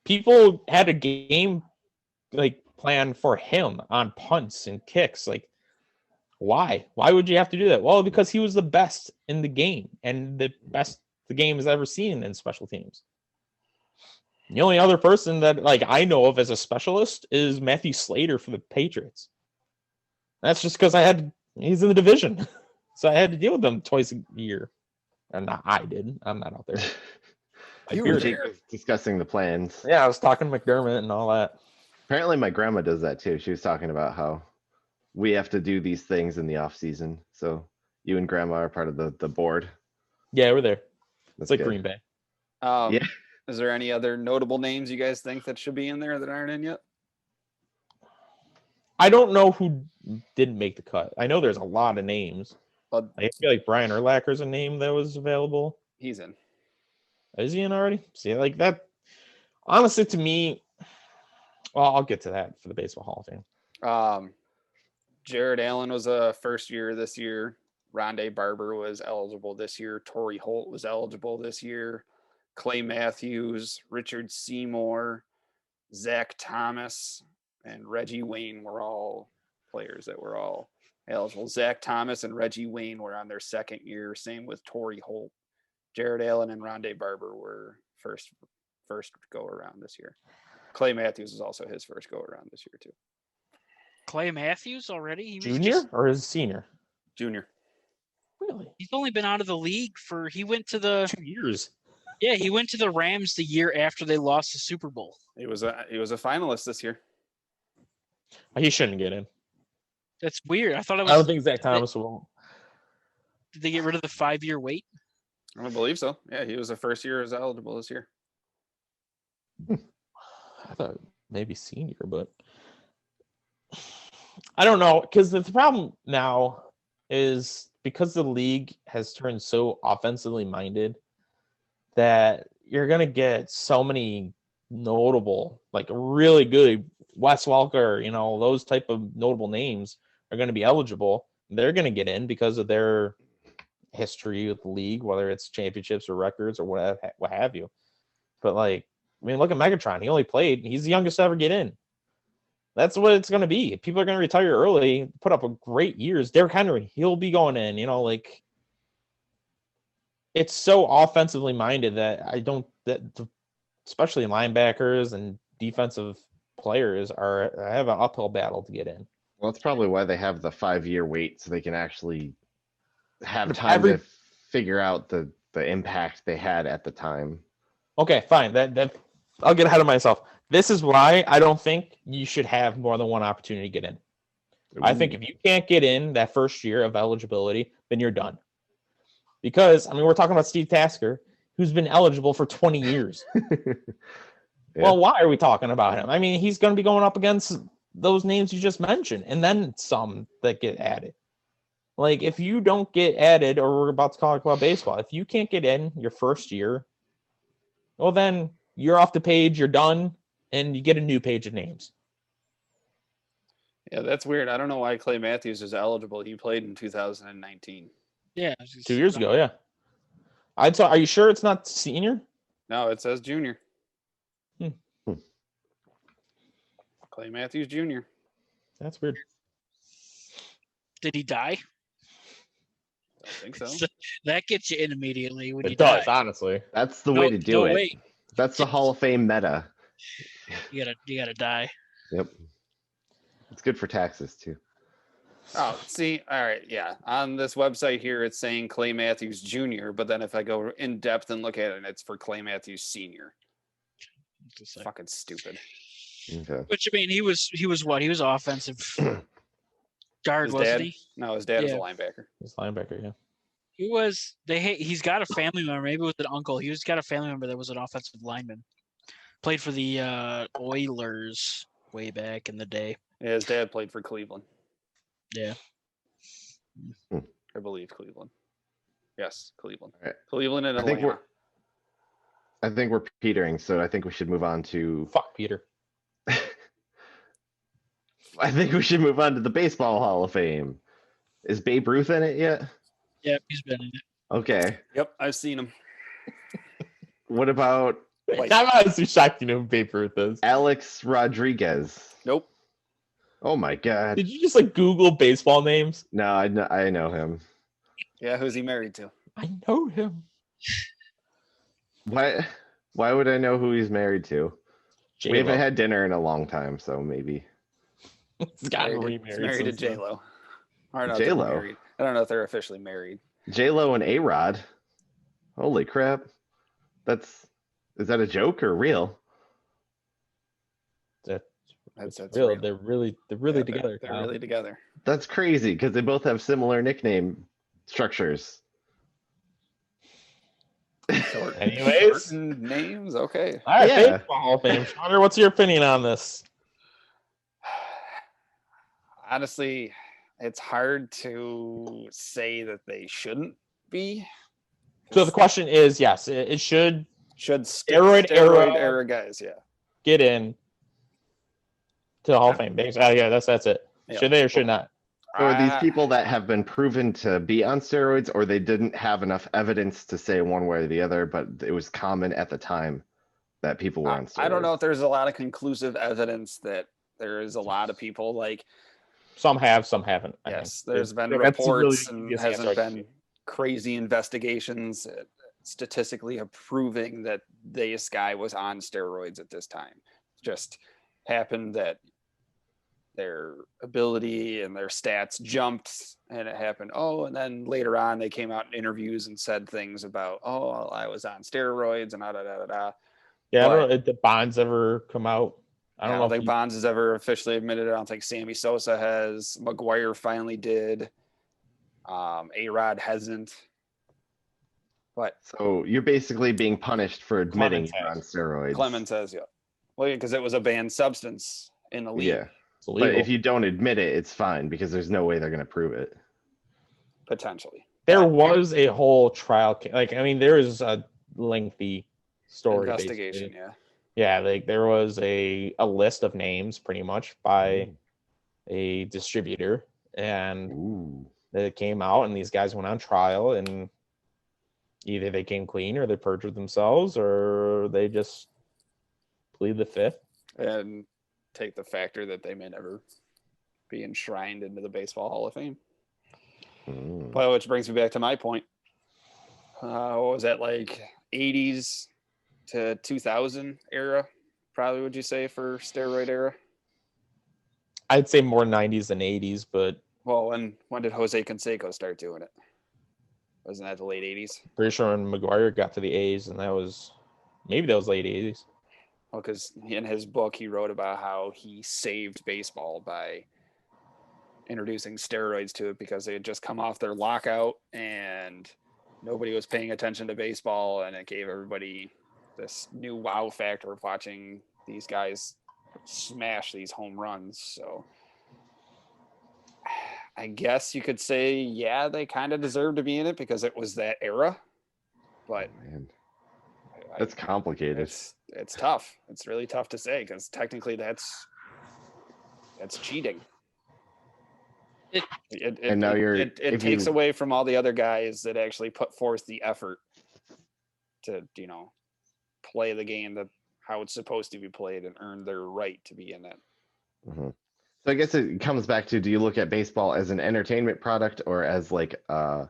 People had a game like plan for him on punts and kicks. Like, why? Why would you have to do that? Well, because he was the best in the game and the best the game has ever seen in special teams. The only other person that like I know of as a specialist is Matthew Slater for the Patriots. That's just because he's in the division. So I had to deal with them twice a year. And I did. I'm not out there. You Beard were Jake there. was discussing the plans. Yeah, I was talking to McDermott and all that. Apparently, my grandma does that too. She was talking about how we have to do these things in the off season. So you and grandma are part of the board. Yeah, we're there. That's It's like good. Green Bay. Yeah. Is there any other notable names you guys think that should be in there that aren't in yet? I don't know who didn't make the cut. I know there's a lot of names. Well, I feel like Brian Urlacher's a name that was available. he's in. Is he in already? See, like that. Honestly, to me, well, I'll get to that for the Baseball Hall of Fame. Jared Allen was a first year this year. Rondé Barber was eligible this year. Torrey Holt was eligible this year. Clay Matthews, Richard Seymour, Zach Thomas, and Reggie Wayne were all players that were all eligible. Zach Thomas and Reggie Wayne were on their second year. Same with Torrey Holt. Jared Allen and Rondé Barber were first go around this year. Clay Matthews is also his first go around this year too. Clay Matthews already? He was Junior just- or is senior? Junior. Really? he's only been out of the league for he went to the 2 years. he went to the Rams the year after they lost the Super Bowl. He was a finalist this year. He shouldn't get in. That's weird. I thought it I don't was. think Zach Thomas will. Did they get rid of the 5-year wait? I don't believe so. Yeah, he was the first year as eligible this year. I thought maybe senior, but I don't know, because the problem now is because the league has turned so offensively minded that you're gonna get so many notable, like really good Wes Welker, those type of notable names are going to be eligible. They're going to get in because of their history with the league, whether it's championships or records or what have you. But look at Megatron. He only played. He's the youngest to ever get in. That's what it's going to be. People are going to retire early, put up a great years. Derrick Henry, he'll be going in. It's so offensively minded that especially linebackers and defensive players have an uphill battle to get in. Well, that's probably why they have the 5-year wait, so they can actually have time to figure out the impact they had at the time. Okay, fine. That I'll get ahead of myself. This is why I don't think you should have more than one opportunity to get in. I think if you can't get in that first year of eligibility, then you're done. Because we're talking about Steve Tasker, who's been eligible for 20 years. Yeah. Well, why are we talking about him? He's going to be going up against those names you just mentioned, and then some that get added. If you don't get added, or we're about to talk about baseball, if you can't get in your first year, well, then you're off the page, you're done, and you get a new page of names. Yeah, that's weird. I don't know why Clay Matthews is eligible. He played in 2019. Yeah. 2 years ago, yeah. Are you sure it's not senior? No, it says junior. Hmm. Clay Matthews Jr. That's weird. Did he die? I think so. That gets you in immediately when you It does, die. honestly. That's the way to do it. Wait. That's the Hall of Fame meta. You gotta die. Yep. It's good for taxes too. Oh, see, all right, yeah. On this website here, it's saying Clay Matthews Jr., but then if I go in depth and look at it, it's for Clay Matthews Sr. It's fucking stupid. Okay. Which he was what? He was offensive guard, His wasn't dad? he? No, his dad was a Yeah. linebacker. He's linebacker, yeah. He was. He's got a family member. Maybe with an uncle. He's got a family member that was an offensive lineman. Played for the Oilers way back in the day. Yeah, his dad played for Cleveland. Yeah. I believe Cleveland. Yes, Cleveland. All right. Cleveland and I think Atlanta. we're petering, so I think we should move on to. Fuck Peter. I think we should move on to the Baseball Hall of Fame. Is Babe Ruth in it yet? Yeah, he's been in it. Okay. Yep, I've seen him. What about Like- I'm honestly shocked you know who Babe Ruth is. Alex Rodriguez? Nope. Oh my God. Did you just Google baseball names? No, I know him. Yeah, who's he married to? I know him. Why would I know who he's married to? We haven't J-Lo. had dinner in a long time, so maybe. He's gotten He's remarried. married to since then. J-Lo. I don't know if they're J-Lo? married. I don't know if they're officially married. J-Lo and A-Rod. Holy crap. Is that a joke or real? That's That's real. real. They're really Yeah, together. They're Kyle. really together. That's crazy because they both have similar nickname structures. Anyways. Shortened names. Okay. All right, Yeah. Baseball Hall of Fame. Connor, what's your opinion on this? Honestly, it's hard to say that they shouldn't be. So the question is, yes, it should Should Steroid era- era guys, yeah. get in to the Hall of Fame. Yeah, that's it. Yeah. Should they or should not? So are these Uh, people that have been proven to be on steroids, or they didn't have enough evidence to say one way or the other, but it was common at the time that people were on steroids? I don't know if there's a lot of conclusive evidence that there is a lot of people like Some have, some haven't. I yes, think. there's been That's reports really and the hasn't answer I can been give. crazy investigations statistically proving that this guy was on steroids at this time. Just happened that their ability and their stats jumped and it happened. And then later on they came out in interviews and said things about, I was on steroids and da. Yeah, I But- don't know if the Bonds ever come out. I don't know. think Bonds has ever officially admitted it. I don't think Sammy Sosa has. McGuire finally did. A-Rod hasn't. But So you're basically being punished for admitting Clemens you're on has. steroids. Clemens says, yeah. Well, because it was a banned substance in the league, Yeah. It's illegal. But if you don't admit it, it's fine because there's no way they're going to prove it. potentially. There But was a whole trial. There is a lengthy story. investigation, basically. yeah. Yeah, there was a list of names pretty much by a distributor, and Ooh. it came out, and these guys went on trial, and either they came clean, or they perjured themselves, or they just plead the fifth. And take the factor that they may never be enshrined into the Baseball Hall of Fame. Mm. Well, which brings me back to my point. What was that, like 80s to 2000 era? Probably, would you say, for steroid era? I'd say more 90s than 80s, but Well, when did Jose Canseco start doing it? Wasn't that the late 80s? pretty sure when McGuire got to the A's, and that was late 80s. Well, because in his book, he wrote about how he saved baseball by introducing steroids to it because they had just come off their lockout and nobody was paying attention to baseball, and it gave everybody this new wow factor of watching these guys smash these home runs. So I guess you could say, yeah, they kind of deserve to be in it because it was that era. But Man, that's complicated. it's tough. It's really tough to say because technically that's cheating. And now it if takes you- away from all the other guys that actually put forth the effort to play the game that how it's supposed to be played and earn their right to be in it. Mhm. So I guess it comes back to, do you look at baseball as an entertainment product or as like a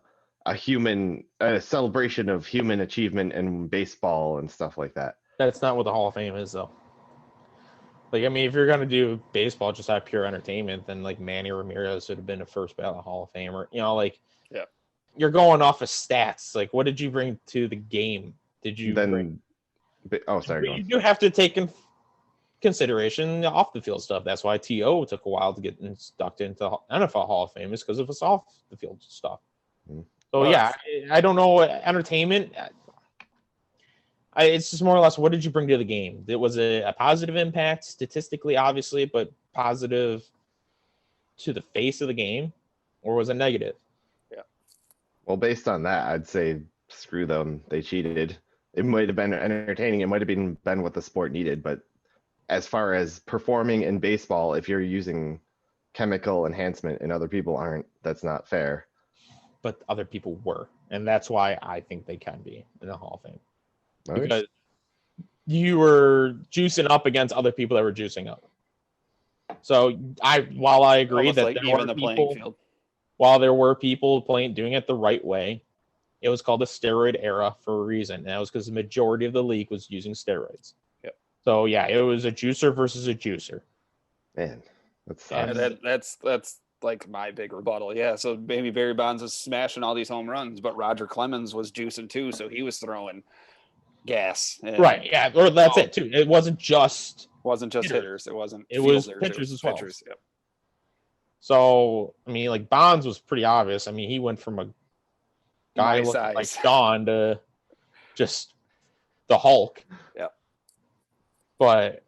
celebration of human achievement in baseball and stuff like that? That's not what the Hall of Fame is, though. If you're gonna do baseball just out of pure entertainment, then like Manny Ramirez would have been a first ballot Hall of Famer. Yeah. You're going off of stats. Like, what did you bring to the game? Did you bring? Sorry. go You on. do have to take in consideration the off the field stuff. That's why T.O. took a while to get inducted into NFL Hall of Fame, is because of his off the field stuff. Mhm. So Well, yeah, I don't know, entertainment. It's just more or less, what did you bring to the game? It was a positive impact statistically, obviously, but positive to the face of the game, or was it negative? Well, based on that, I'd say screw them. They cheated. It might have been entertaining. It might have been what the sport needed. But as far as performing in baseball, if you're using chemical enhancement and other people aren't, that's not fair. But other people were, and that's why I think they can be in the Hall of Fame. All right. Because you were juicing up against other people that were juicing up. So while I agree Almost that like there even were the playing people, field. while there were people doing it the right way, it was called the steroid era for a reason. And that was because the majority of the league was using steroids. Yep. So yeah, it was a juicer versus a juicer. Man, that's Yeah, that's like my big rebuttal. Yeah, so maybe Barry Bonds was smashing all these home runs, but Roger Clemens was juicing too, so he was throwing gas. And Right. Yeah. Or that's it too. It wasn't just wasn't just hitters. hitters. It wasn't It was fielders. pitchers as well. Pitchers. Yep. So I mean, like Bonds was pretty obvious. I mean, he went from a guy My looking size. like Sean to just the Hulk. Yep. But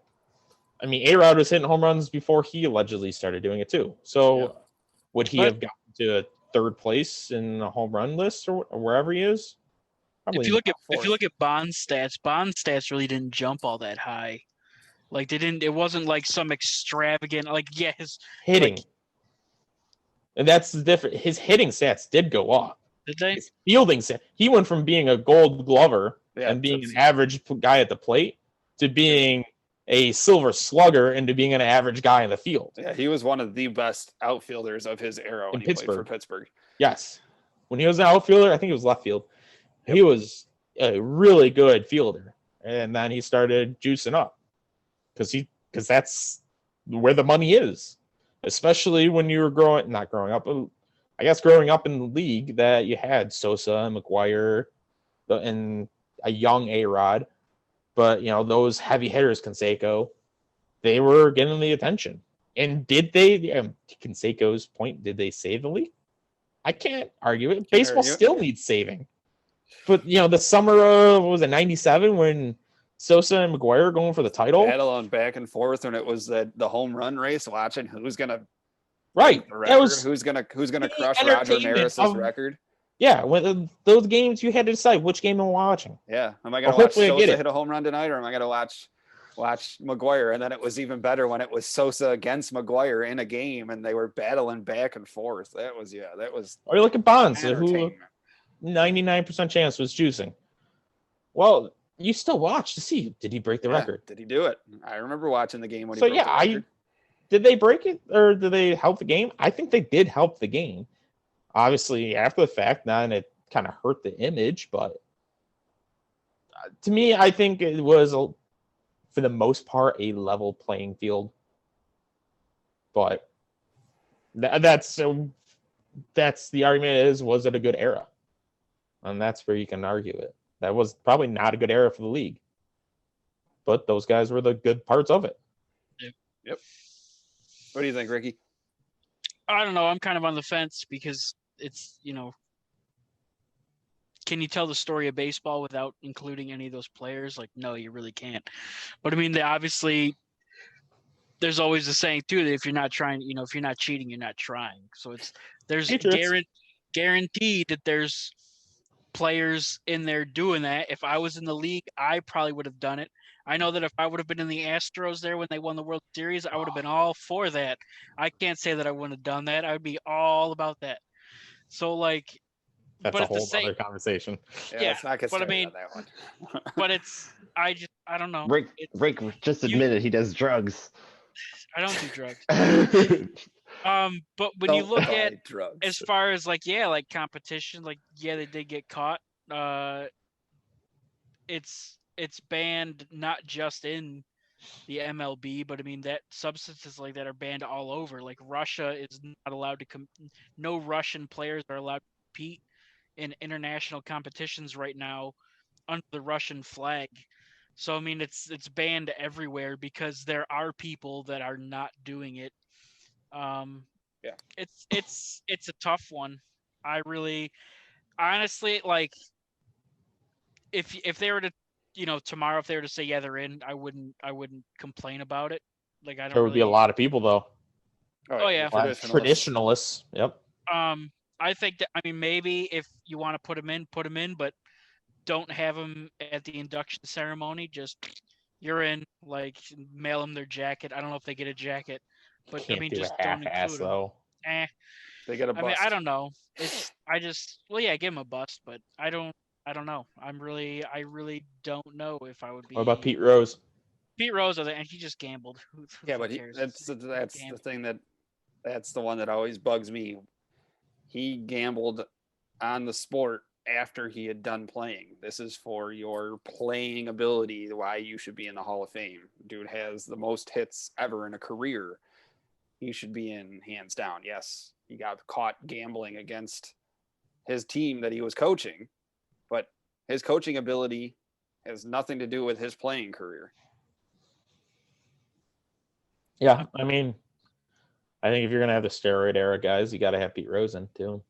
I mean, A-Rod was hitting home runs before he allegedly started doing it too. So Yep. would he But- have gotten to third place in the home run list or wherever he is? Probably If you look at fourth. Bond's stats really didn't jump all that high. Like they didn't. It wasn't like some extravagant. Like yeah, his hitting. like- And that's the difference. His hitting stats did go up. did they? His fielding stats. He went from being a Gold Glover Yeah, and being that's- an average guy at the plate to being a Silver Slugger and to being an average guy in the field. Yeah, he was one of the best outfielders of his era when In he played for Pittsburgh. Pittsburgh. Yes. When he was an outfielder, I think it was left field. He was a really good fielder. And then he started juicing up. Because that's where the money is. Especially when you were not growing up, I guess growing up in the league that you had Sosa and McGuire and a young A-Rod. But, those heavy hitters, Canseco, they were getting the attention. And did they, Canseco's point, did they save the league? I can't argue it. Baseball argue it. still needs saving. But, the summer of, what was it, 97 when Sosa and McGuire were going for the title? Battling back and forth, and it was the home run race. Watching who's gonna Right. the That record, was, who's gonna the crush Roger entertainment Maris's of- record. yeah, when those games you had to decide which game I'm watching. Yeah, am I Well, gonna watch hopefully I get Sosa it. hit a home run tonight, or am I gonna watch McGuire? And then it was even better when it was Sosa against McGuire in a game, and they were battling back and forth. That was Or you look at Bonds, who entertainment. 99% chance was juicing. Well, you still watch to see, did he break the Yeah, record? Did he do it? I remember watching the game when he So broke yeah, the record. did they break it or did they help the game? I think they did help the game. Obviously, after the fact, then it kind of hurt the image, but to me, I think it was, for the most part, a level playing field. But that's the argument was it a good era? And that's where you can argue it. That was probably not a good era for the league. But those guys were the good parts of it. What do you think, Ricky? I don't know. I'm kind of on the fence because it's can you tell the story of baseball without including any of those players? Like, no, you really can't. But I mean, there's always the saying too that if you're not trying, if you're not cheating, you're not trying. So there's Patriots. guaranteed that there's players in there doing that. If I was in the league, I probably would have done it. I know that if I would have been in the Astros there when they won the World Series, I would have been all for that. I can't say that I wouldn't have done that. I would be all about that. So like, That's but a at the whole same- other conversation. Yeah, let's not get but I started mean- on that one. but I don't know. Rick It's- just you- admitted he does drugs. I don't do drugs. That's But when you Don't look buy at drugs. as far as like competition, like they did get caught. It's banned not just in the MLB, but I mean that substances like that are banned all over. Like Russia is not allowed to no Russian players are allowed to compete in international competitions right now under the Russian flag. So I mean it's banned everywhere because there are people that are not doing it. Yeah. It's a tough one. I really honestly like if they were to tomorrow if they were to say yeah they're in, I wouldn't complain about it. Like I don't There would be a really- lot of people though. Oh, yeah. A lot of traditionalists. Yep. I think that maybe if you want to put them in, but don't have them at the induction ceremony. Just you're in, like mail them their jacket. I don't know if they get a jacket, but Can't do just a don't half-ass include 'em. though. They get a bust. I don't know. Give them a bust, but I don't know. I really don't know if I would be. What about Pete Rose? Pete Rose, and he just gambled. Who Yeah, the but fuck cares? that's the Gamble. thing that's the one that always bugs me. He gambled on the sport after he had done playing. This is for your playing ability, why you should be in the Hall of Fame. Dude has the most hits ever in a career. he should be in hands down. Yes, he got caught gambling against his team that he was coaching, but his coaching ability has nothing to do with his playing career. Yeah, I mean, I think if you're gonna have the steroid era guys, you got to have Pete Rose in too.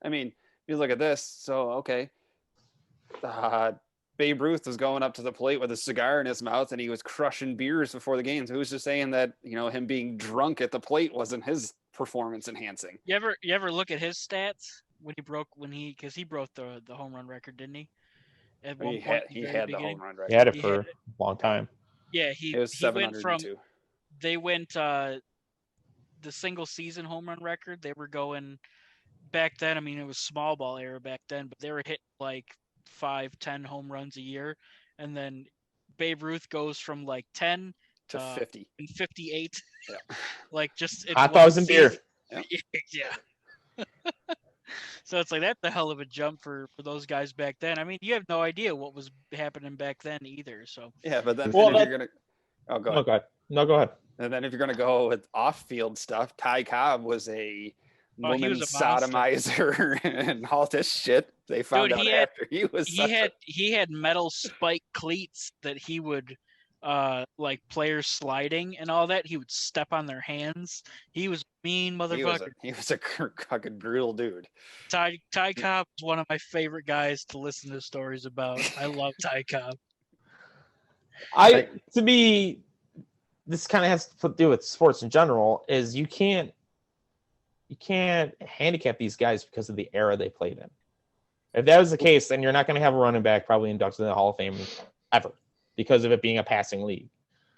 I mean, you look at this. So, okay. Babe Ruth was going up to the plate with a cigar in his mouth and he was crushing beers before the games. Who's just saying that, him being drunk at the plate wasn't his performance enhancing? You ever look at his stats because he broke the home run record, didn't he? At one point, He had the home run record. He had it for a long time. Yeah, It was 702. They went the single season home run record. They were going back then. I mean, it was small ball era back then, but they were hitting like 5-10 home runs a year. And then Babe Ruth goes from like 10 to 50 and 58. Yeah. Like just I thought it was in beer. Yeah. Yeah. So it's like that's a hell of a jump for those guys back then. I mean, you have no idea what was happening back then either. So yeah, but then if you're gonna go ahead. No, go ahead. And then if you're gonna go with off-field stuff, Ty Cobb was a woman sodomizer and all this shit. They found out after he was. He had metal spike cleats that he would like players sliding and all that. He would step on their hands. He was a mean motherfucker. He was a fucking brutal dude. Ty Cobb is one of my favorite guys to listen to stories about. I love Ty Cobb. This kind of has to do with sports in general. Is you can't handicap these guys because of the era they played in. If that was the case, then you're not going to have a running back probably inducted in the Hall of Fame ever because of it being a passing league.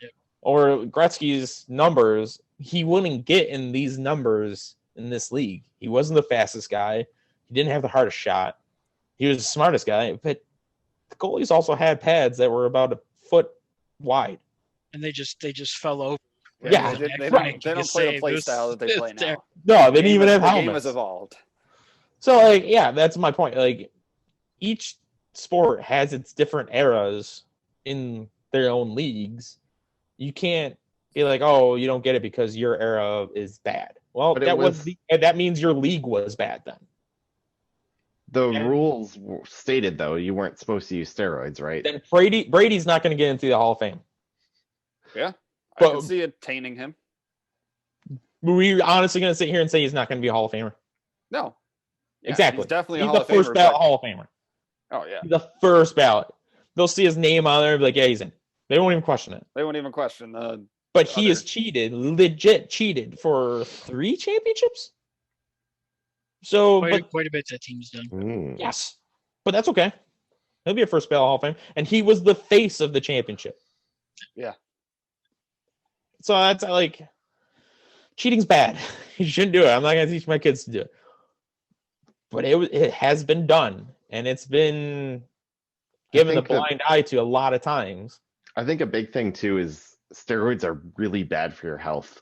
Yep. Or Gretzky's numbers, he wouldn't get in these numbers in this league. He wasn't the fastest guy. He didn't have the hardest shot. He was the smartest guy, but the goalies also had pads that were about a foot wide. And they just fell over. Yeah, they don't play the play style that they play now. No, they didn't even have helmets. The game has evolved. So, like, yeah, that's my point. Like, each sport has its different eras in their own leagues. You can't be like, oh, you don't get it because your era is bad. Well, that means your league was bad then. The rules stated, though, you weren't supposed to use steroids, right? Then Brady's not going to get into the Hall of Fame. Yeah, I can see it tainting him. We're honestly going to sit here and say he's not going to be a Hall of Famer? No. Yeah, exactly. He's definitely he's a Hall of Famer. First ballot Hall of Famer. Oh, yeah. The first ballot. They'll see his name on there and be like, yeah, he's in. They won't even question it. They won't even question But he has legit cheated for 3 championships? So quite a bit that team's done. Yes. But that's okay. He'll be a first ballot Hall of Fame. And he was the face of the championship. Yeah. So that's like, cheating's bad. You shouldn't do it. I'm not going to teach my kids to do it. But it has been done, and it's been given a blind eye to a lot of times. I think a big thing too is steroids are really bad for your health.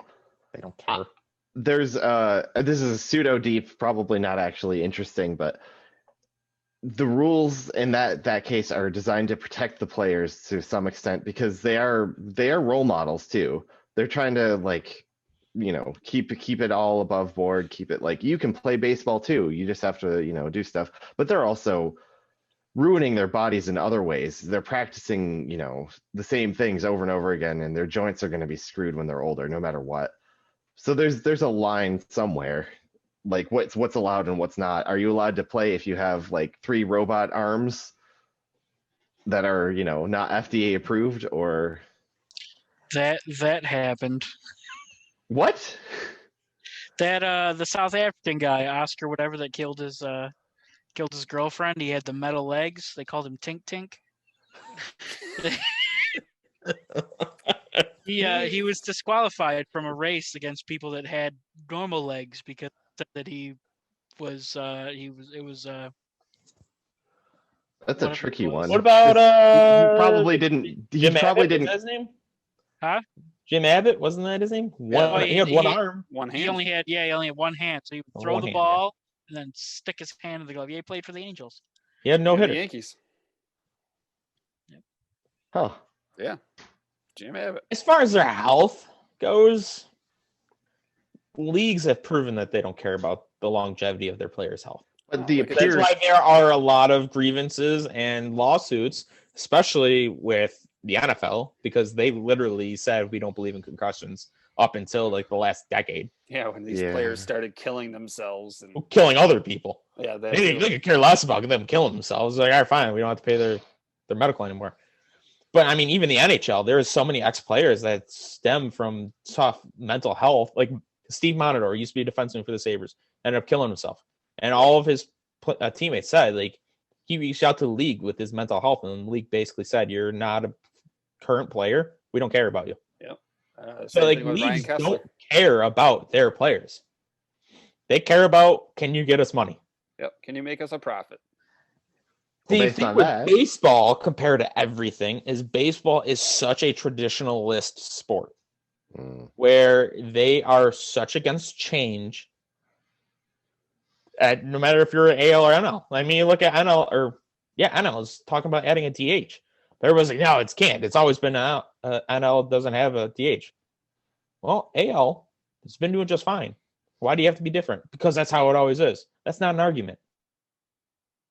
They don't care. There's this is a pseudo deep, probably not actually interesting, but the rules in that case are designed to protect the players to some extent because they are role models too. They're trying to keep it all above board, keep it like you can play baseball too. You just have to, do stuff. But they're also ruining their bodies in other ways. They're practicing, the same things over and over again, and their joints are going to be screwed when they're older, no matter what. So there's a line somewhere, like what's allowed and what's not. Are you allowed to play if you have like 3 robot arms that are, not FDA approved or that happened? What? That the South African guy, Oscar, whatever, that killed his girlfriend. He had the metal legs. They called him Tink Tink. He was disqualified from a race against people that had normal legs because that he was That's a tricky one. What about he probably didn't. He probably didn't. His name? Huh? Jim Abbott, wasn't that his name? He had one arm. One hand. He only had one hand, so he would throw the ball and then stick his hand in the glove. Yeah, he played for the Angels. He had no hitter. The Yankees. Yep. Huh. Yeah. Jim Abbott. As far as their health goes, leagues have proven that they don't care about the longevity of their players' health. But the That's That's appears why there are a lot of grievances and lawsuits, especially with the NFL, because they literally said we don't believe in concussions up until like the last decade, Yeah, when these Yeah. players started killing themselves and killing other people. yeah, They could care less about them killing themselves. Like, all right, fine, we don't have to pay their medical anymore. But I mean, even the NHL, there's so many ex-players that stem from tough mental health. Like Steve Monador used to be a defenseman for the Sabres, ended up killing himself, and all of his teammates said like he reached out to the league with his mental health, and the league basically said, "You're not a current player. We don't care about you." same So like thing with Ryan leagues Kessler. don't care about their players. They care about, can you get us money? Yep. Can you make us a profit? Well, The based thing on with that- baseball compared to everything is baseball is such a traditionalist sport Mm. where they are such against change. No matter if you're AL or NL. I mean, you look at NL is talking about adding a DH. Everybody's like, no, it can't. It's always been out. NL doesn't have a DH. Well, AL has been doing just fine. Why do you have to be different? Because that's how it always is. That's not an argument.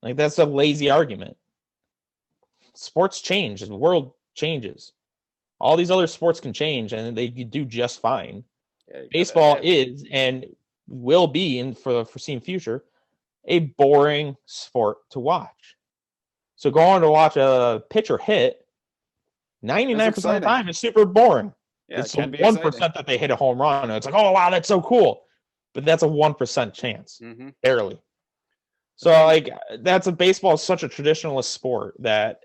Like, that's a lazy argument. Sports change. The world changes. All these other sports can change, and they do just fine. Yeah, you gotta Baseball have- is and will be, in for the foreseen future, a boring sport to watch. So going to watch a pitcher hit, 99% of the exciting. time, it's super boring. Yeah, It's it the can be 1% exciting. that they hit a home run, and it's like, oh, wow, that's so cool. But that's a 1% chance, Mhm. barely. So, like, baseball is such a traditionalist sport that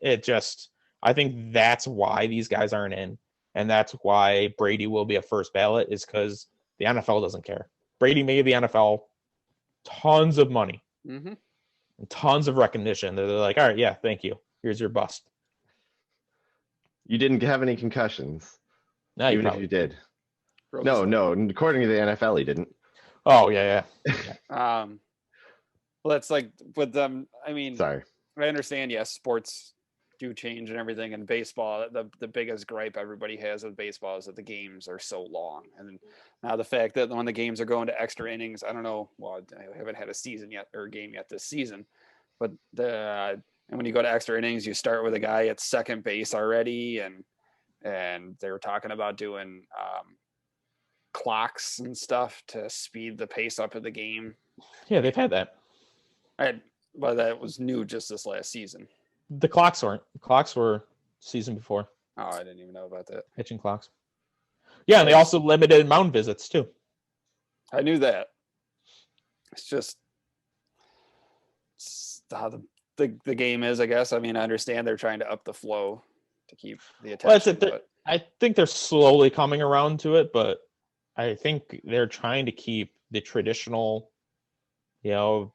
I think that's why these guys aren't in. And that's why Brady will be a first ballot, is because the NFL doesn't care. Brady made the NFL tons of money Mhm. and tons of recognition. They're like, all right, yeah, thank you. Here's your bust. You didn't have any concussions, Now you even if probably. you did. Broke No, his no. According to the NFL, he didn't. Oh, yeah. Well, that's like with them. I mean, Sorry. I understand. Yes, sports do change and everything. And baseball, the biggest gripe everybody has with baseball is that the games are so long. And now the fact that when the games are going to extra innings, I don't know. Well, I haven't had a season yet or a game yet this season, but and when you go to extra innings, you start with a guy at second base already, and they were talking about doing clocks and stuff to speed the pace up of the game. Yeah, they've had that. But that was new just this last season. The clocks weren't. The clocks were season before, Oh, I didn't even know about that. pitching clocks. Yeah, and they also limited mound visits, too. I knew that. It's just how the game is, I guess. I mean, I understand they're trying to up the flow to keep the attention. Well, that's it. But I think they're slowly coming around to it, but I think they're trying to keep the traditional,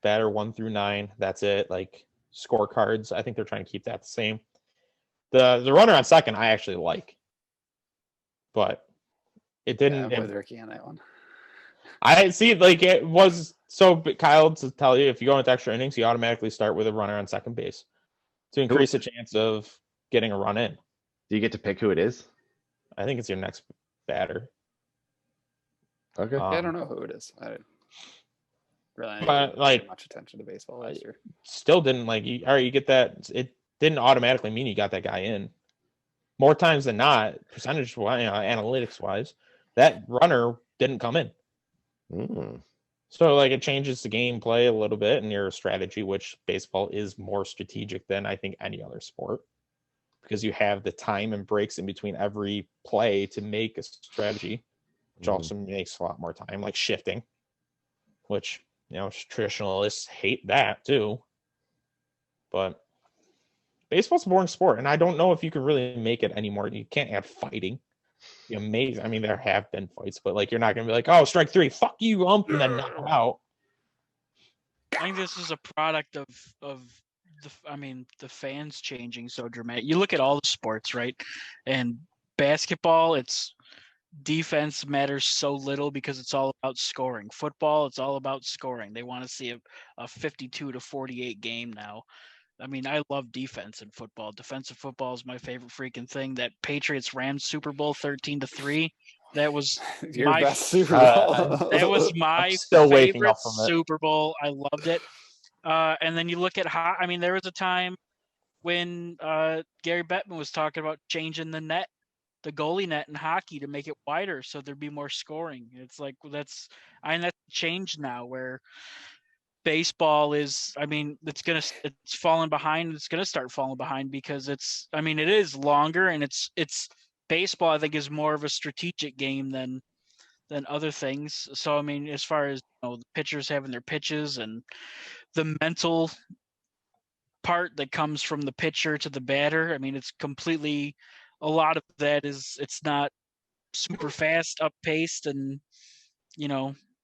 batter 1 through 9. That's it. Like scorecards. I think they're trying to keep that the same. The runner on second, I actually like, but it yeah, didn't. I'm with Ricky on that one. I see. Like it was so. But Kyle, to tell you, if you go into extra innings, you automatically start with a runner on second base to increase the chance of getting a run in. Do you get to pick who it is? I think it's your next batter. Okay. Yeah, I don't know who it is. I really didn't But, pay like, much attention to baseball last year. Still didn't all right, you get that. It didn't automatically mean you got that guy in. More times than not, percentage wise, analytics wise, that runner didn't come in. Mm. So like it changes the gameplay a little bit and your strategy, which baseball is more strategic than I think any other sport, because you have the time and breaks in between every play to make a strategy, which also makes a lot more time, like shifting, which traditionalists hate that too. But baseball's a boring sport, and I don't know if you can really make it anymore. You can't have fighting. Amazing. I mean, there have been fights, but like you're not gonna be like, oh, strike 3, fuck you, and then knock him out. I think this is a product of the fans changing so dramatic. You look at all the sports, right? And basketball, it's defense matters so little because it's all about scoring. Football, it's all about scoring. They want to see a 52-48 game now. I mean, I love defense in football. Defensive football is my favorite freaking thing. That Patriots Rams Super Bowl 13-3. That was Your my best Super Uh, Bowl. that was my I'm still waking favorite up from it. Super Bowl. I loved it. And then you look at I mean, there was a time when Gary Bettman was talking about changing the net, the goalie net in hockey to make it wider so there'd be more scoring. It's like that's changed now where baseball is, I mean, it's falling behind. It's gonna start falling behind because it is longer and it's baseball, I think, is more of a strategic game than other things. So I mean, as far as the pitchers having their pitches and the mental part that comes from the pitcher to the batter, I mean, it's completely, a lot of that is, it's not super fast, up paced, and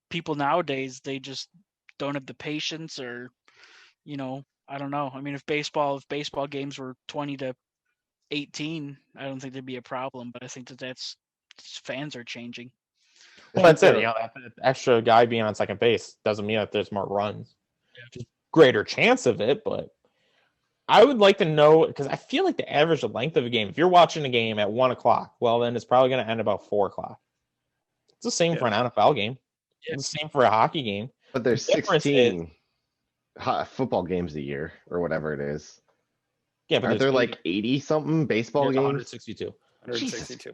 people nowadays, they just don't have the patience, or I don't know. I mean, if baseball games were 20-18, I don't think there'd be a problem, but I think that's fans are changing. Well, that's it. That extra guy being on second base doesn't mean that there's more runs. Yeah. Just greater chance of it, but I would like to know, because I feel like the average length of a game, if you're watching a game at 1:00, well, then it's probably going to end about 4:00. It's the same for an NFL game. Yeah. It's the same for a hockey game. But there's The difference 16 football games a year, or whatever it is. Yeah, but Aren't there like 80 something baseball there's games? 162. 162.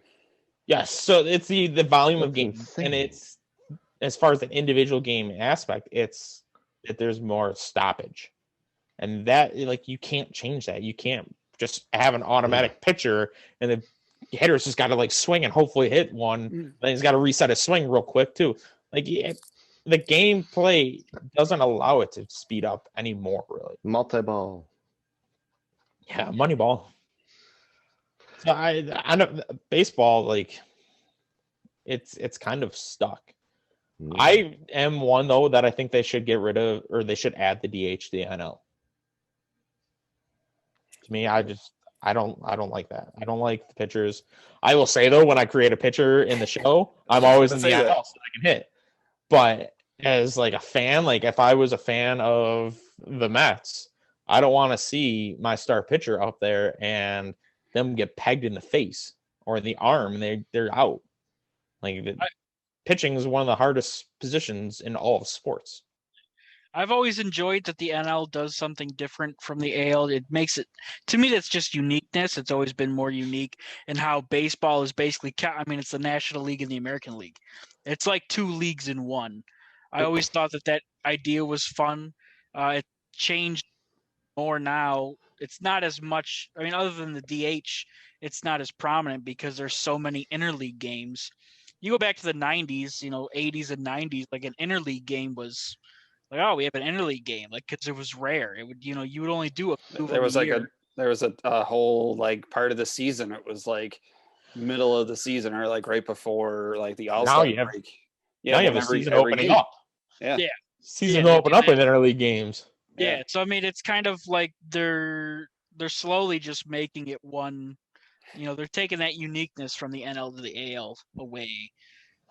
Yes, so it's the volume of That's games, insane. and it's, as far as an individual game aspect, it's that there's more stoppage, and that, like, you can't change that. You can't just have an automatic pitcher and the hitter's just got to like swing and hopefully hit one. Then he's got to reset his swing real quick too. Like, the gameplay doesn't allow it to speed up anymore, really. Multi-ball. Yeah, Moneyball. So I know baseball, like, it's kind of stuck. Mm. I am one, though, that I think they should get rid of, or they should add the DH to the NL. To me, I don't like that. I don't like the pitchers. I will say, though, when I create a pitcher in the show, I'm always in the NL so I can hit. But as like a fan, like if I was a fan of the Mets, I don't want to see my star pitcher up there and them get pegged in the face or in the arm and they're out. Like, pitching is one of the hardest positions in all of sports. I've always enjoyed that the NL does something different from the AL. It makes it, to me, that's just uniqueness. It's always been more unique in how baseball is basically, it's the National League and the American League. It's like two leagues in one. I always thought that idea was fun. It changed more now. It's not as much, other than the DH, it's not as prominent because there's so many interleague games. You go back to the 90s, 80s and 90s, like an interleague game was like, oh, we have an interleague game, like, because it was rare. It would, you would only do a few There was a whole like part of the season. It was like middle of the season or like right before like the All-Star break. Yeah, you have a season opening up. Yeah. Season open up in interleague games. Yeah. So it's kind of like they're slowly just making it one. They're taking that uniqueness from the NL to the AL away.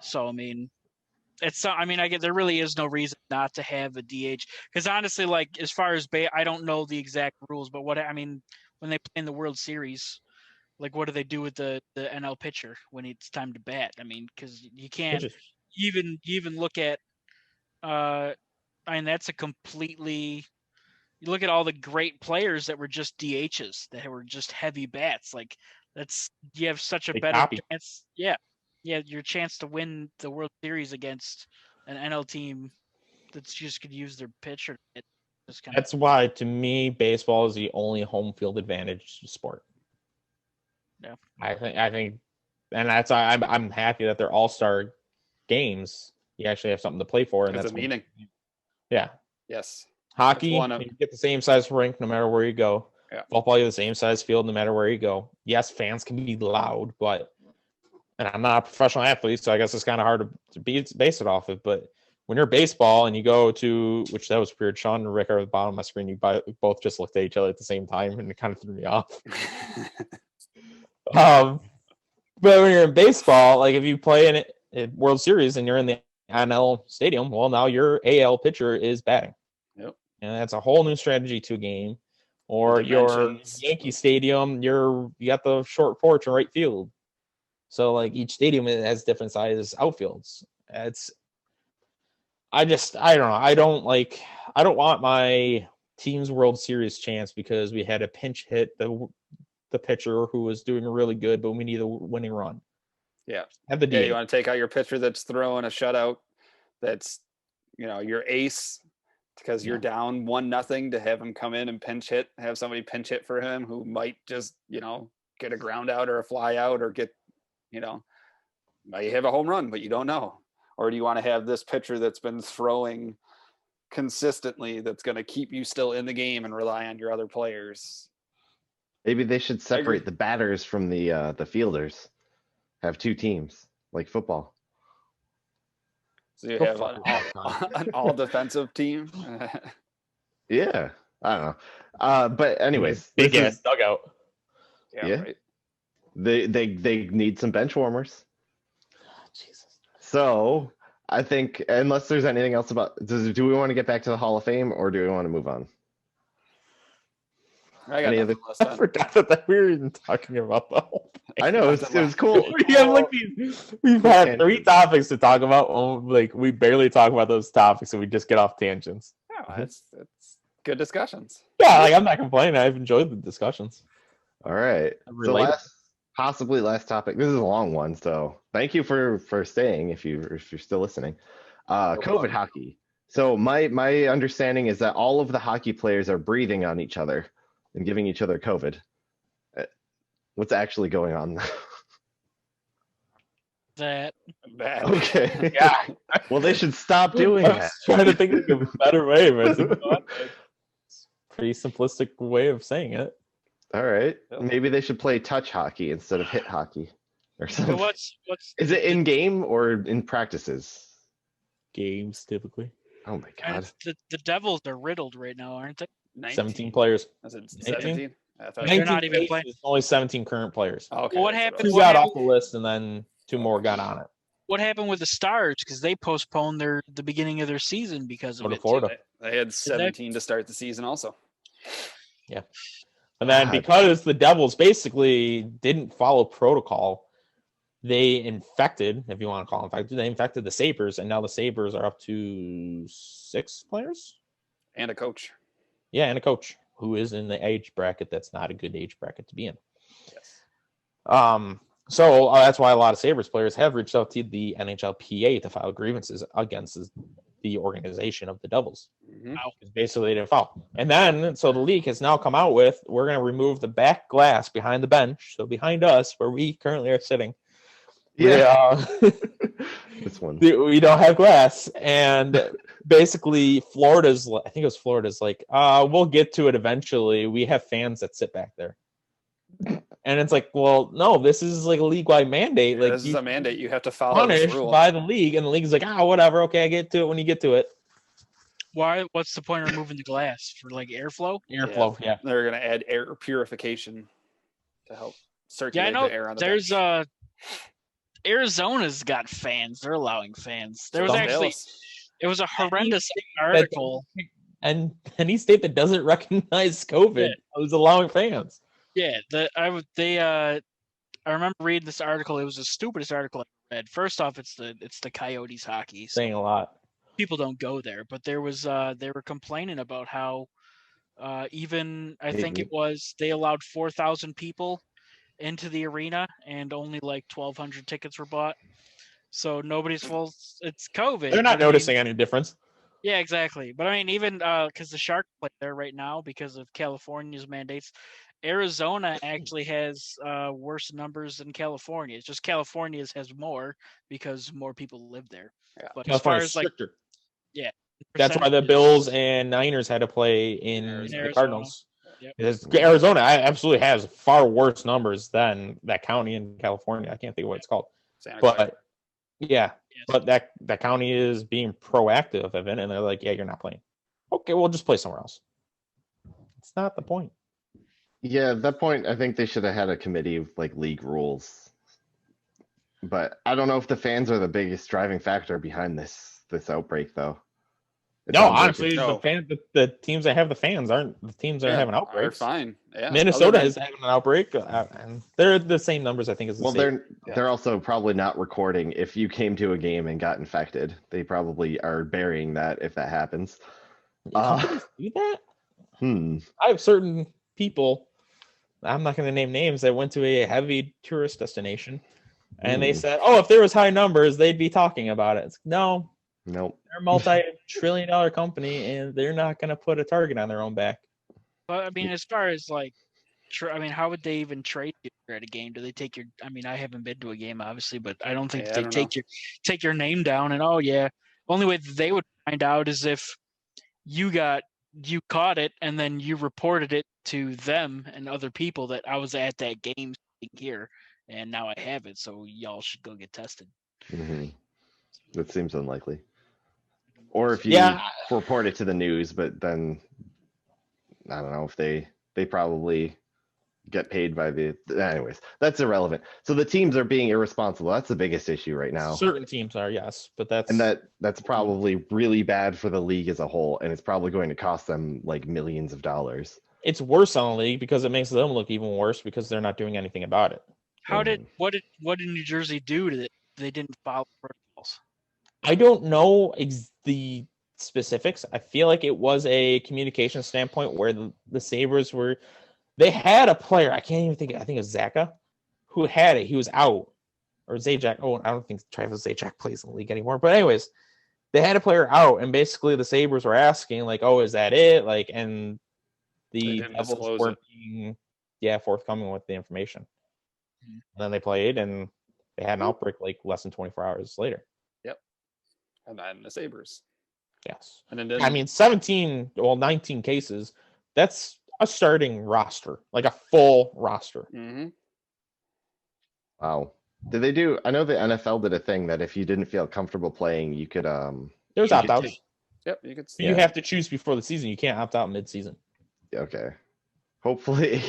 So there really is no reason not to have a DH, because honestly, like, as far as I don't know the exact rules, but when they play in the World Series, like, what do they do with the NL pitcher when it's time to bat? Because you can't even look at that's a completely, you look at all the great players that were just DHs, that were just heavy bats. Like, you have such a better chance. Yeah. Yeah, your chance to win the World Series against an NL team that's just could use their pitcher. That's why, to me, baseball is the only home field advantage sport. Yeah, I think, and that's I'm happy that they're all-star games. You actually have something to play for, and that's a meaning. Yeah. Yes. Hockey, you get the same size rink no matter where you go. Yeah. Football, you have the same size field no matter where you go. Yes, fans can be loud, and I'm not a professional athlete, so I guess it's kind of hard to base it off of. But when you're baseball and you go to, which that was weird, Sean and Rick are at the bottom of my screen, you both just looked at each other at the same time, and it kind of threw me off. But when you're in baseball, like if you play in a World Series and you're in the NL stadium, well, now your AL pitcher is batting. Yep. And that's a whole new strategy to a game. Or your Yankee Stadium, you got the short porch in right field. So like each stadium has different size outfields. I don't know. I don't want my team's World Series chance because we had a pinch hit the pitcher who was doing really good, but we need a winning run. Yeah. Have the Yeah, DH. you want to take out your pitcher that's throwing a shutout, that's your ace because you're down 1-0 to have him come in and pinch hit, have somebody pinch hit for him who might just, get a ground out or a fly out or get, might have a home run, but you don't know. Or do you want to have this pitcher that's been throwing consistently that's going to keep you still in the game and rely on your other players? Maybe they should separate the batters from the fielders. Have two teams like football. So you have an all defensive team. Yeah, I don't know. But anyways, big ass dugout. Yeah. Right. They need some bench warmers. Jesus. So I think unless there's anything else do we want to get back to the Hall of Fame or do we want to move on? I got nothing less I done. forgot that we were even talking about the whole thing. I know it was cool. We've had 3 topics to talk about. Like we barely talk about those topics, and we just get off tangents. Yeah, it's good discussions. Yeah, like I'm not complaining. I've enjoyed the discussions. All right. So possibly last topic. This is a long one, so thank you for staying if you're still listening. COVID hockey. So my understanding is that all of the hockey players are breathing on each other and giving each other COVID. What's actually going on? That. Okay. Yeah. Well, they should stop doing I was that. trying to think of a better way, but it's a pretty simplistic way of saying it. All right. Yep. Maybe they should play touch hockey instead of hit hockey or something. But what's Is it in game or in practices? Games typically. Oh my and god. the Devils are riddled right now, aren't they? 17 players. Was it 19? 17? I thought They're 19 not even cases, playing. Only 17 current players. okay, What that's happened- Two I was- got off the list, and then 2 more got on it. What happened with the Stars? Because they postponed the beginning of their season because of Go to it. Florida. They had 17 to start the season also. And then God. because the Devils basically didn't follow protocol, they infected, if you want to call them infected, they infected the Sabres, and now the Sabres are up to 6 players. And a coach. Yeah, and a coach who is in the age bracket that's not a good age bracket to be in. Yes. So that's why a lot of Sabres players have reached out to the NHLPA to file grievances against the organization of the Devils. Mhm. Because basically they didn't foul. And then, so the league has now come out with, we're going to remove the back glass behind the bench. So behind us, where we currently are sitting, This one. we don't have glass. And basically Florida's like, we'll get to it eventually. We have fans that sit back there. And it's like, well, no, this is like a league-wide mandate. Like This is a mandate. You have to follow this punished rule. by the league, and the league's like, whatever, okay, I get to it when you get to it. Why? What's the point of removing the glass for like airflow? Airflow, yeah. They're going to add air purification to help Yeah, I circulate know. the air on the There's bench. Arizona's got fans. They're allowing fans. There was So actually Dallas. it was a horrendous article. And any state that doesn't recognize COVID is allowing fans. Yeah, I remember reading this article. It was the stupidest article I read. First off, it's the Coyotes hockey. So Saying a lot. people don't go there, but there was they were complaining about how even I think it was they allowed 4,000 people into the arena and only like 1,200 tickets were bought. So nobody's full. It's COVID. They're not but I mean- noticing any difference. Yeah, exactly. But I mean, even because the Sharks play there right now because of California's mandates, Arizona actually has worse numbers than California. It's just California's has more because more people live there. Yeah. But as far as like stricter. yeah, That's why the percentages- Bills and Niners had to play in Arizona. the Cardinals. Yep. Because Arizona absolutely has far worse numbers than that county in California. I can't think of what it's called. Santa Clara. But yeah, Yes. but that county is being proactive of it, and they're like, yeah, you're not playing. Okay, we'll just play somewhere else. It's not the point. Yeah, at that point, I think they should have had a committee of like league rules. But I don't know if the fans are the biggest driving factor behind this outbreak, though. It No, sounds like honestly, No. the teams that have the fans aren't the teams that are having They're outbreaks. fine. Yeah. Minnesota Other is having an outbreak, and they're the same numbers, I think, as the well, Sabres. they're also probably not recording if you came to a game and got infected. They probably are burying that if that happens. Companies do that. Hmm. I have certain people, I'm not going to name names, that went to a heavy tourist destination, and they said, "Oh, if there was high numbers, they'd be talking about it." It's, no, Nope. they're a multi-trillion-dollar company, and they're not going to put a target on their own back. But I mean, as far as like, I mean, how would they even trade you at a game? Do they take your? I mean, I haven't been to a game, obviously, but I don't think Yeah, I they don't take your name down. And oh yeah, only way that they would find out is if you caught it and then you reported it to them and other people that I was at that game here, and now I have it, so y'all should go get tested. Mm-hmm. That seems unlikely. Or if you Yeah. report it to the news, but then I don't know if they probably get paid by the. Anyways, that's irrelevant. So the teams are being irresponsible. That's the biggest issue right now. Certain teams are, yes, but that's And that's probably really bad for the league as a whole, and it's probably going to cost them like millions of dollars. it's worse on the league because it makes them look even worse because they're not doing anything about it. What did New Jersey do to it? They didn't follow protocols. I don't know the specifics. I feel like it was a communication standpoint where the Sabres they had a player. I can't even think. I think it was Zaka who had it. He was out, or Zajac. Oh, I don't think Travis Zajac plays in the league anymore. But anyways, they had a player out, and basically the Sabres were asking like, "Oh, is that it?" Like, and the didn't Devils disclose weren't it. being forthcoming with the information. Mhm. And then they played, and they had an outbreak like less than 24 hours later. And then the Sabres. Yes. And then I mean, 19 cases, that's a starting roster, like a full roster. Mm-hmm. Wow. Did they do? I know the NFL did a thing that if you didn't feel comfortable playing, you could There's you opt could outs. take- Yep, you could see. You Yeah. have to choose before the season. You can't opt out mid season. Okay. Hopefully,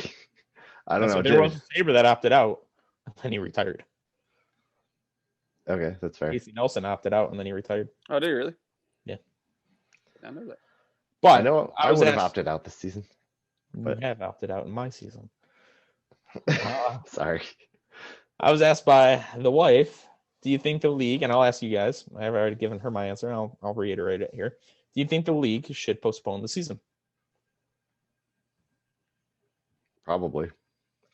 I don't know. There was a Sabre that opted out, and then he retired. Okay, that's fair. Casey Nelson opted out, and then he retired. Oh, do you really? Yeah. I know that. But I know I was would have asked- opted out this season. but- You have opted out in my season. Sorry. I was asked by the wife, do you think the league, and I'll ask you guys, I've already given her my answer, and I'll reiterate it here. Do you think the league should postpone the season? Probably.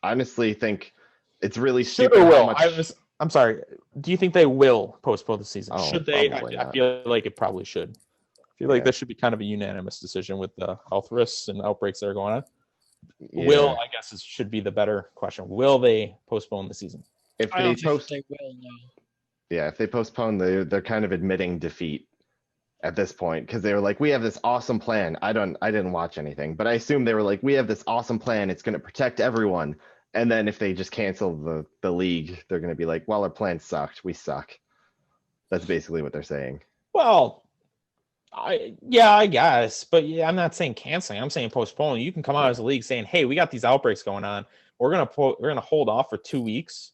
Honestly, think it's really Should stupid or how will? much. I'm sorry. Do you think they will postpone the season? Oh, Should they? probably I not. feel like it probably should. I feel like Yeah. that should be kind of a unanimous decision with the health risks and outbreaks that are going on. Yeah. Will, I guess, should be the better question. Will they postpone the season? If I they don't think post, they will. No. yeah, if they postpone, they're kind of admitting defeat at this point because they were like, we have this awesome plan. I didn't watch anything, but I assume they were like, we have this awesome plan. It's going to protect everyone. And then if they just cancel the league, they're going to be like, well, our plan sucked. We suck. That's basically what they're saying. Well, I guess, but yeah, I'm not saying canceling. I'm saying postpone. You can come out as a league saying, "Hey, we got these outbreaks going on. We're gonna hold off for 2 weeks,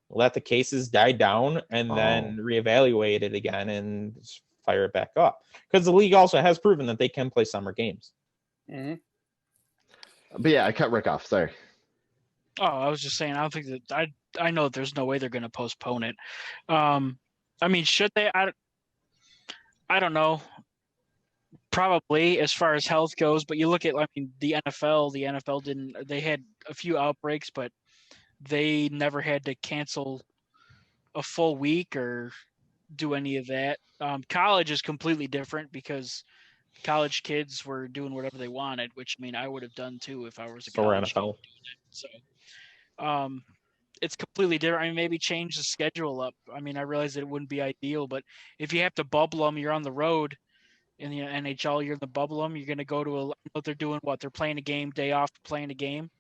let the cases die down, and then reevaluate it again and fire it back up." Because the league also has proven that they can play summer games. Mm-hmm. But yeah, I cut Rick off. Sorry. Oh, I was just saying. I don't think that I know there's no way they're going to postpone it. I mean, should they? I don't know. Probably as far as health goes, but you look at, I mean, the NFL didn't. They had a few outbreaks, but they never had to cancel a full week or do any of that. College is completely different because college kids were doing whatever they wanted, which I mean I would have done too if I was a So we're college kid NFL. doing it. So it's completely different. I mean, maybe change the schedule up. I mean, I realize that it wouldn't be ideal, but if you have to bubble them, you're on the road in the NHL, you're in the bubble them, you're going to go to what they're doing, they're playing a game, day off, playing a game.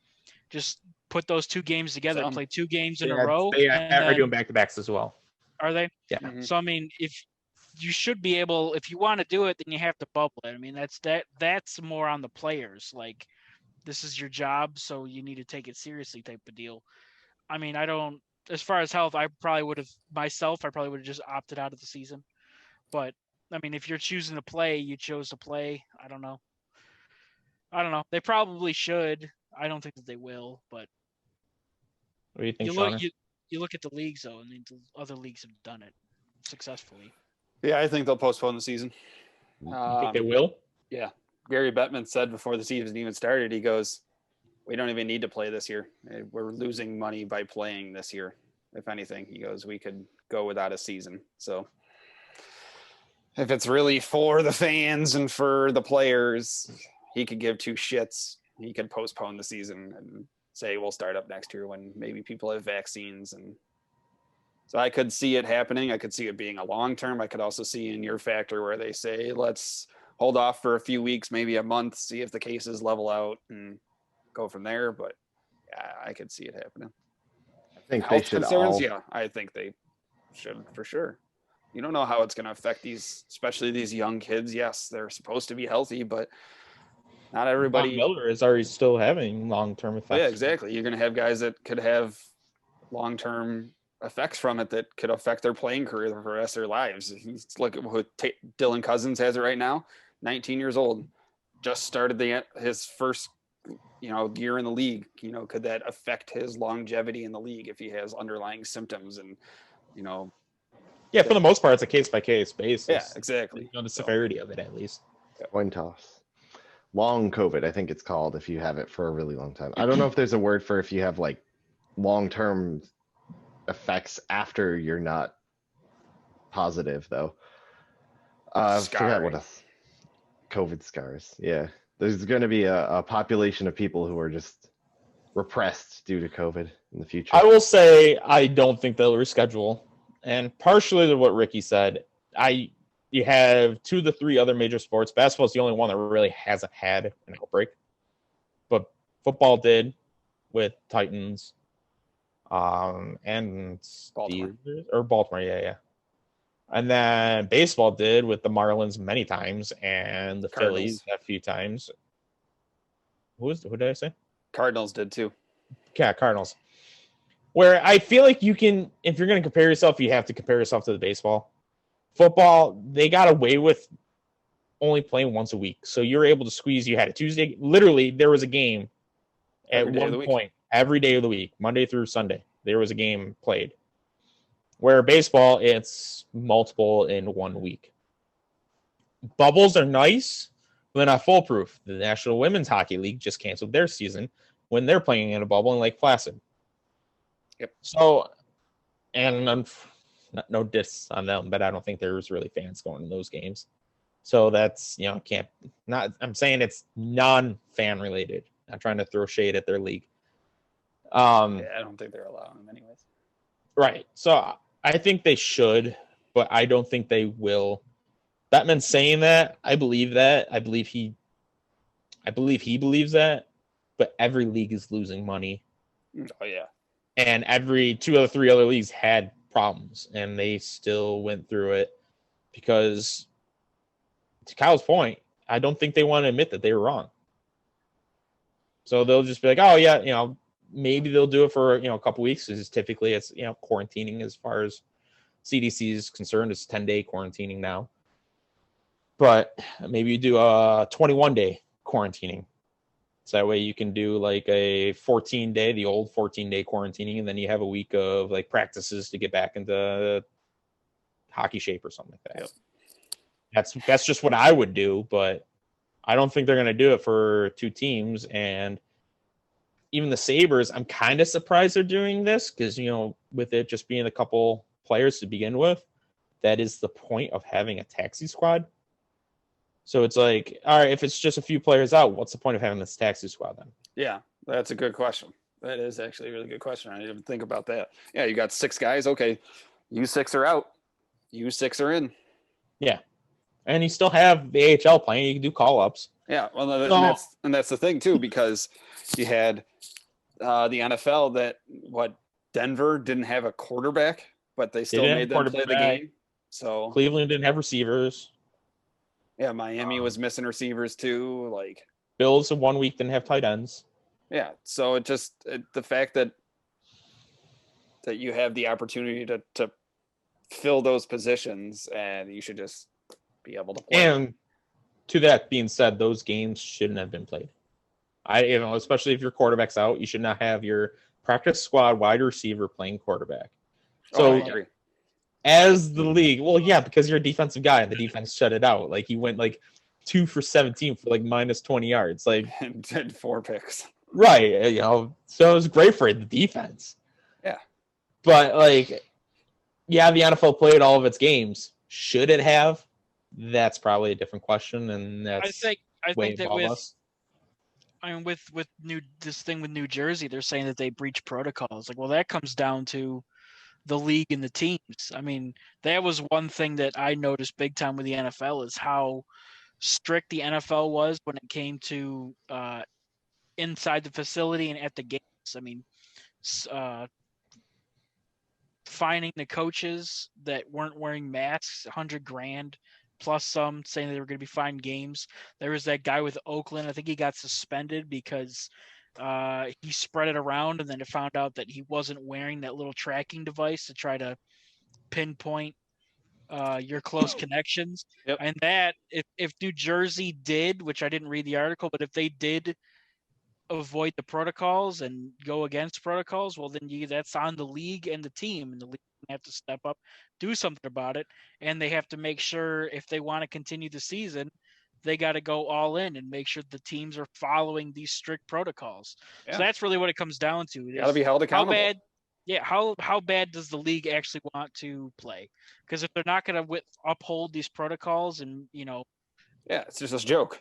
Just put those two games together, play 2 games in a row. They and are then- doing back-to-backs as well. Are they? Yeah. Mhm. So I mean, if you should be able, if you want to do it, then you have to bubble it. I mean, that's more on the players. Like, this is your job, so you need to take it seriously, type of deal. I mean, I don't. As far as health, I probably would have just opted out of the season. But I mean, if you're choosing to play, you chose to play. I don't know. They probably should. I don't think that they will, but What do you think, you look Sean? you look at the leagues though, and the other leagues have done it successfully. Yeah, I think they'll postpone the season. You think they will? Yeah. Gary Bettman said before the season even started, he goes, we don't even need to play this year. We're losing money by playing this year. If anything, he goes, we could go without a season. So if it's really for the fans and for the players, he could give two shits. He could postpone the season and say we'll start up next year when maybe people have vaccines. And so I could see it happening. I could see it being a long term. I could also see in your factor where they say, let's hold off for a few weeks, maybe a month, see if the cases level out and go from there. But yeah, I could see it happening. I think Health they should concerns, all. yeah, I think they should for sure. You don't know how it's going to affect these, especially these young kids. Yes, they're supposed to be healthy, but not everybody. Von Miller is already still having long-term effects. Yeah, exactly. You're going to have guys that could have long-term effects from it that could affect their playing career for the rest of their lives. Look at what Dylan Cousins has it right now, 19 years old, just started his first year in the league. Could that affect his longevity in the league if he has underlying symptoms and Yeah, for the most part, it's a case-by-case basis. Yeah, exactly. The severity of it, at least. Coin toss. Long COVID, I think it's called if you have it for a really long time. I don't know if there's a word for if you have like long-term effects after you're not positive, though. I forgot what else. COVID scars. Yeah. There's going to be a population of people who are just repressed due to COVID in the future. I will say I don't think they'll reschedule. And partially to what Ricky said, you have 2 of the 3 other major sports. Basketball is the only one that really hasn't had an outbreak. But football did with Titans and Baltimore. Baltimore, yeah. And then baseball did with the Marlins many times and the Cardinals. Phillies a few times. Who did I say? Cardinals did too. Yeah, Cardinals. Where I feel like you can, if you're going to compare yourself, you have to compare yourself to the baseball. Football, they got away with only playing once a week. So you're able to squeeze, you had a Tuesday. Literally, there was a game at one point, every day of the week, Monday through Sunday. There was a game played. Where baseball, it's multiple in 1 week. Bubbles are nice, but they're not foolproof. The National Women's Hockey League just canceled their season when they're playing in a bubble in Lake Placid. Yep. So, and no diss on them, but I don't think there's really fans going to those games. So that's, I'm saying it's non-fan related. I'm trying to throw shade at their league. I don't think they're allowing them anyways. Right. So I think they should, but I don't think they will. Batman's saying that. I believe that. I believe he believes that, but every league is losing money. Oh yeah. And every 2 of the 3 other leagues had problems, and they still went through it because, to Kyle's point, I don't think they want to admit that they were wrong. So they'll just be like, oh, yeah, maybe they'll do it for, a couple weeks. Because typically it's, quarantining as far as CDC is concerned. It's 10-day quarantining now. But maybe you do a 21-day quarantining. So that way you can do like a 14-day, the old 14-day quarantining, and then you have a week of like practices to get back into hockey shape or something like that. Yep. That's just what I would do, but I don't think they're going to do it for 2 teams. And even the Sabres, I'm kind of surprised they're doing this because, with it just being a couple players to begin with, that is the point of having a taxi squad. So it's like, all right, if it's just a few players out, what's the point of having this taxi squad then? Yeah, that's a good question. That is actually a really good question. I didn't even think about that. Yeah, you got 6 guys. Okay, you 6 are out. You 6 are in. Yeah. And you still have the AHL playing. You can do call-ups. Yeah, well, that's the thing, too, because you had the NFL that, Denver didn't have a quarterback, but they still made them play the game. So Cleveland didn't have receivers. Yeah, Miami was missing receivers too. Like Bills in 1 week didn't have tight ends. Yeah, so the fact that you have the opportunity to fill those positions, and you should just be able to play. And to that being said, those games shouldn't have been played. Especially if your quarterback's out, you should not have your practice squad wide receiver playing quarterback. So I agree. as the league, well, yeah, because you're a defensive guy and the defense shut it out. Like he went like 2 for 17 for like minus 20 yards. Like And did 4 picks. right, so it was great for the defense. Yeah. But like, yeah, the NFL played all of its games. Should it have? That's probably a different question, and that's I way think that above with us. this thing with New Jersey, they're saying that they breach protocols. Like, well, that comes down to the league and the teams. I mean, that was one thing that I noticed big time with the NFL is how strict the NFL was when it came to inside the facility and at the games. I mean, fining the coaches that weren't wearing masks, $100,000 plus some, saying they were going to be fined games. There was that guy with Oakland. I think he got suspended because he spread it around, and then it found out that he wasn't wearing that little tracking device to try to pinpoint your close connections. Yep. And that if New Jersey did, which I didn't read the article, but if they did avoid the protocols and go against protocols, well, then that's on the league and the team, and the league have to step up, do something about it, and they have to make sure if they want to continue the season, they got to go all in and make sure the teams are following these strict protocols. Yeah. So that's really what it comes down to. Got to be held accountable. How bad does the league actually want to play? Because if they're not going to uphold these protocols, and yeah, it's just a joke.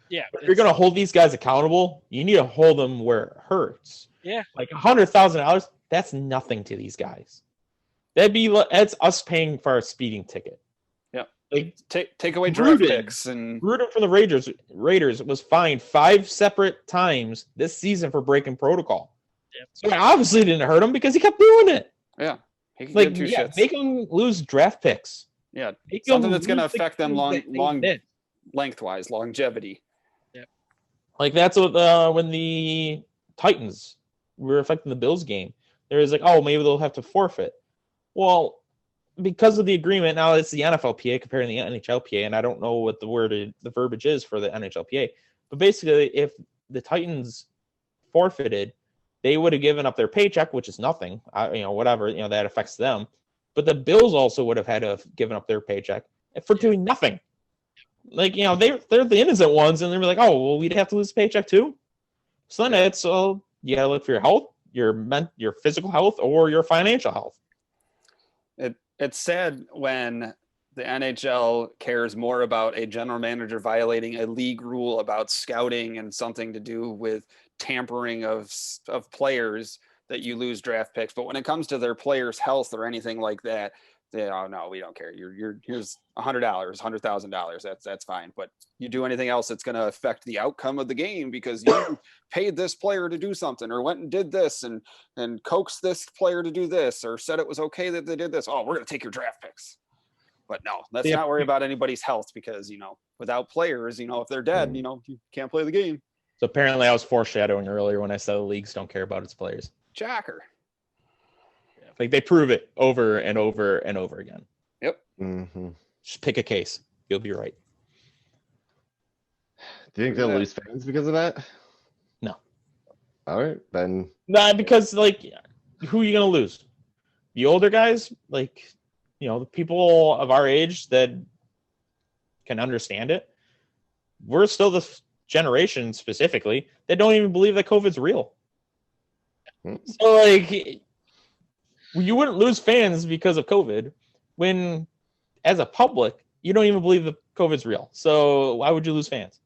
Yeah, if you're going to hold these guys accountable, you need to hold them where it hurts. Yeah, like $100,000, that's nothing to these guys. That's us paying for our speeding ticket. Yeah, like take away draft picks, and Gruden from the Raiders was fined 5 separate times this season for breaking protocol. Yep. So it obviously didn't hurt him because he kept doing it. Yeah, he can like give 2 shits. Make him lose draft picks. Yeah, something that's going to affect them lengthwise, longevity. Like that's what when the Titans were affecting the Bills game. There was like, oh, maybe they'll have to forfeit. Well, because of the agreement, now it's the NFLPA comparing the NHLPA, and I don't know what the verbiage is for the NHLPA. But basically, if the Titans forfeited, they would have given up their paycheck, which is nothing. Whatever, that affects them. But the Bills also would have had to have given up their paycheck for doing nothing. Like, they're the innocent ones, and they were like, oh, well, we'd have to lose a paycheck too. So then it's you gotta look for your health, your physical health, or your financial health. It's sad when the NHL cares more about a general manager violating a league rule about scouting and something to do with tampering of players that you lose draft picks. But when it comes to their players' health or anything like that, no, we don't care. Here's $100, $100,000. That's fine. But you do anything else that's going to affect the outcome of the game because you paid this player to do something, or went and did this and coaxed this player to do this, or said it was okay that they did this. Oh, we're going to take your draft picks. But no, let's not worry about anybody's health because without players, if they're dead, you can't play the game. So apparently, I was foreshadowing earlier when I said the leagues don't care about its players. Jacker. Like they prove it over and over and over again. Yep. Mm-hmm. Just pick a case. You'll be right. Do you think they'll lose fans because of that? No. All right, then. Nah, because who are you gonna lose? The older guys, the people of our age that can understand it. We're still the generation specifically that don't even believe that COVID's real. So you wouldn't lose fans because of COVID when, as a public, you don't even believe that COVID's real. So why would you lose fans?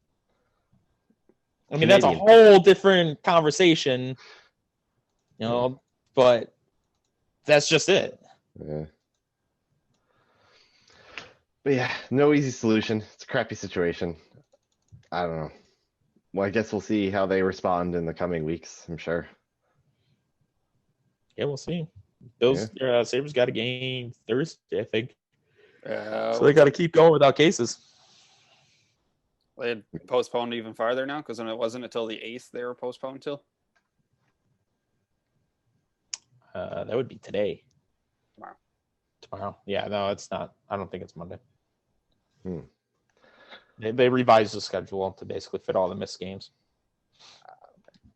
I mean, that's a whole different conversation, but that's just it. Yeah. But yeah, no easy solution. It's a crappy situation. I don't know. Well, I guess we'll see how they respond in the coming weeks, I'm sure. Yeah, we'll see. Sabres got a game Thursday, I think. So they got to keep going without cases. They had postponed even farther now because when it wasn't until the 8th they were postponed till. That would be today. Tomorrow. Yeah, no, it's not. I don't think it's Monday. They revised the schedule to basically fit all the missed games.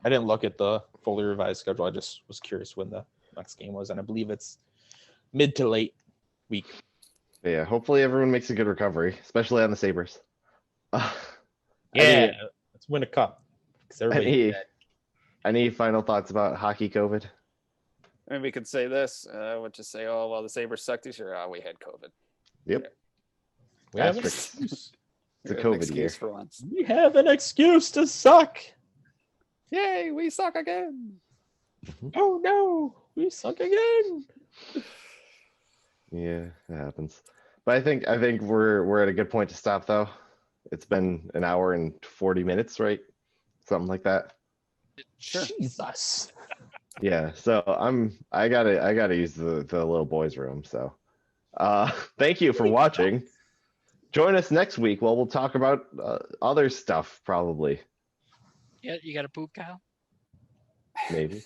I didn't look at the fully revised schedule. I just was curious when the next game was, and I believe it's mid to late week. Yeah, hopefully everyone makes a good recovery, especially on the Sabres. Yeah, let's win a cup. 'Cause everybody Any final thoughts about hockey COVID? I mean, we could say this. We'll just say, oh, well, the Sabres sucked this year. We had COVID. Yep. we have an Asterisk. excuse. It's a We have an COVID year. excuse for once. We have an excuse to suck. Yay, we suck again. Oh no, we suck again. Yeah, it happens. But I think we're at a good point to stop though. It's been an hour and 40 minutes, right? Something like that. Sure. Jesus. Yeah. So I gotta use the little boys' room. So thank you for watching. Join us next week. Well, we'll talk about other stuff probably. Yeah, you got a poop, Kyle? Maybe.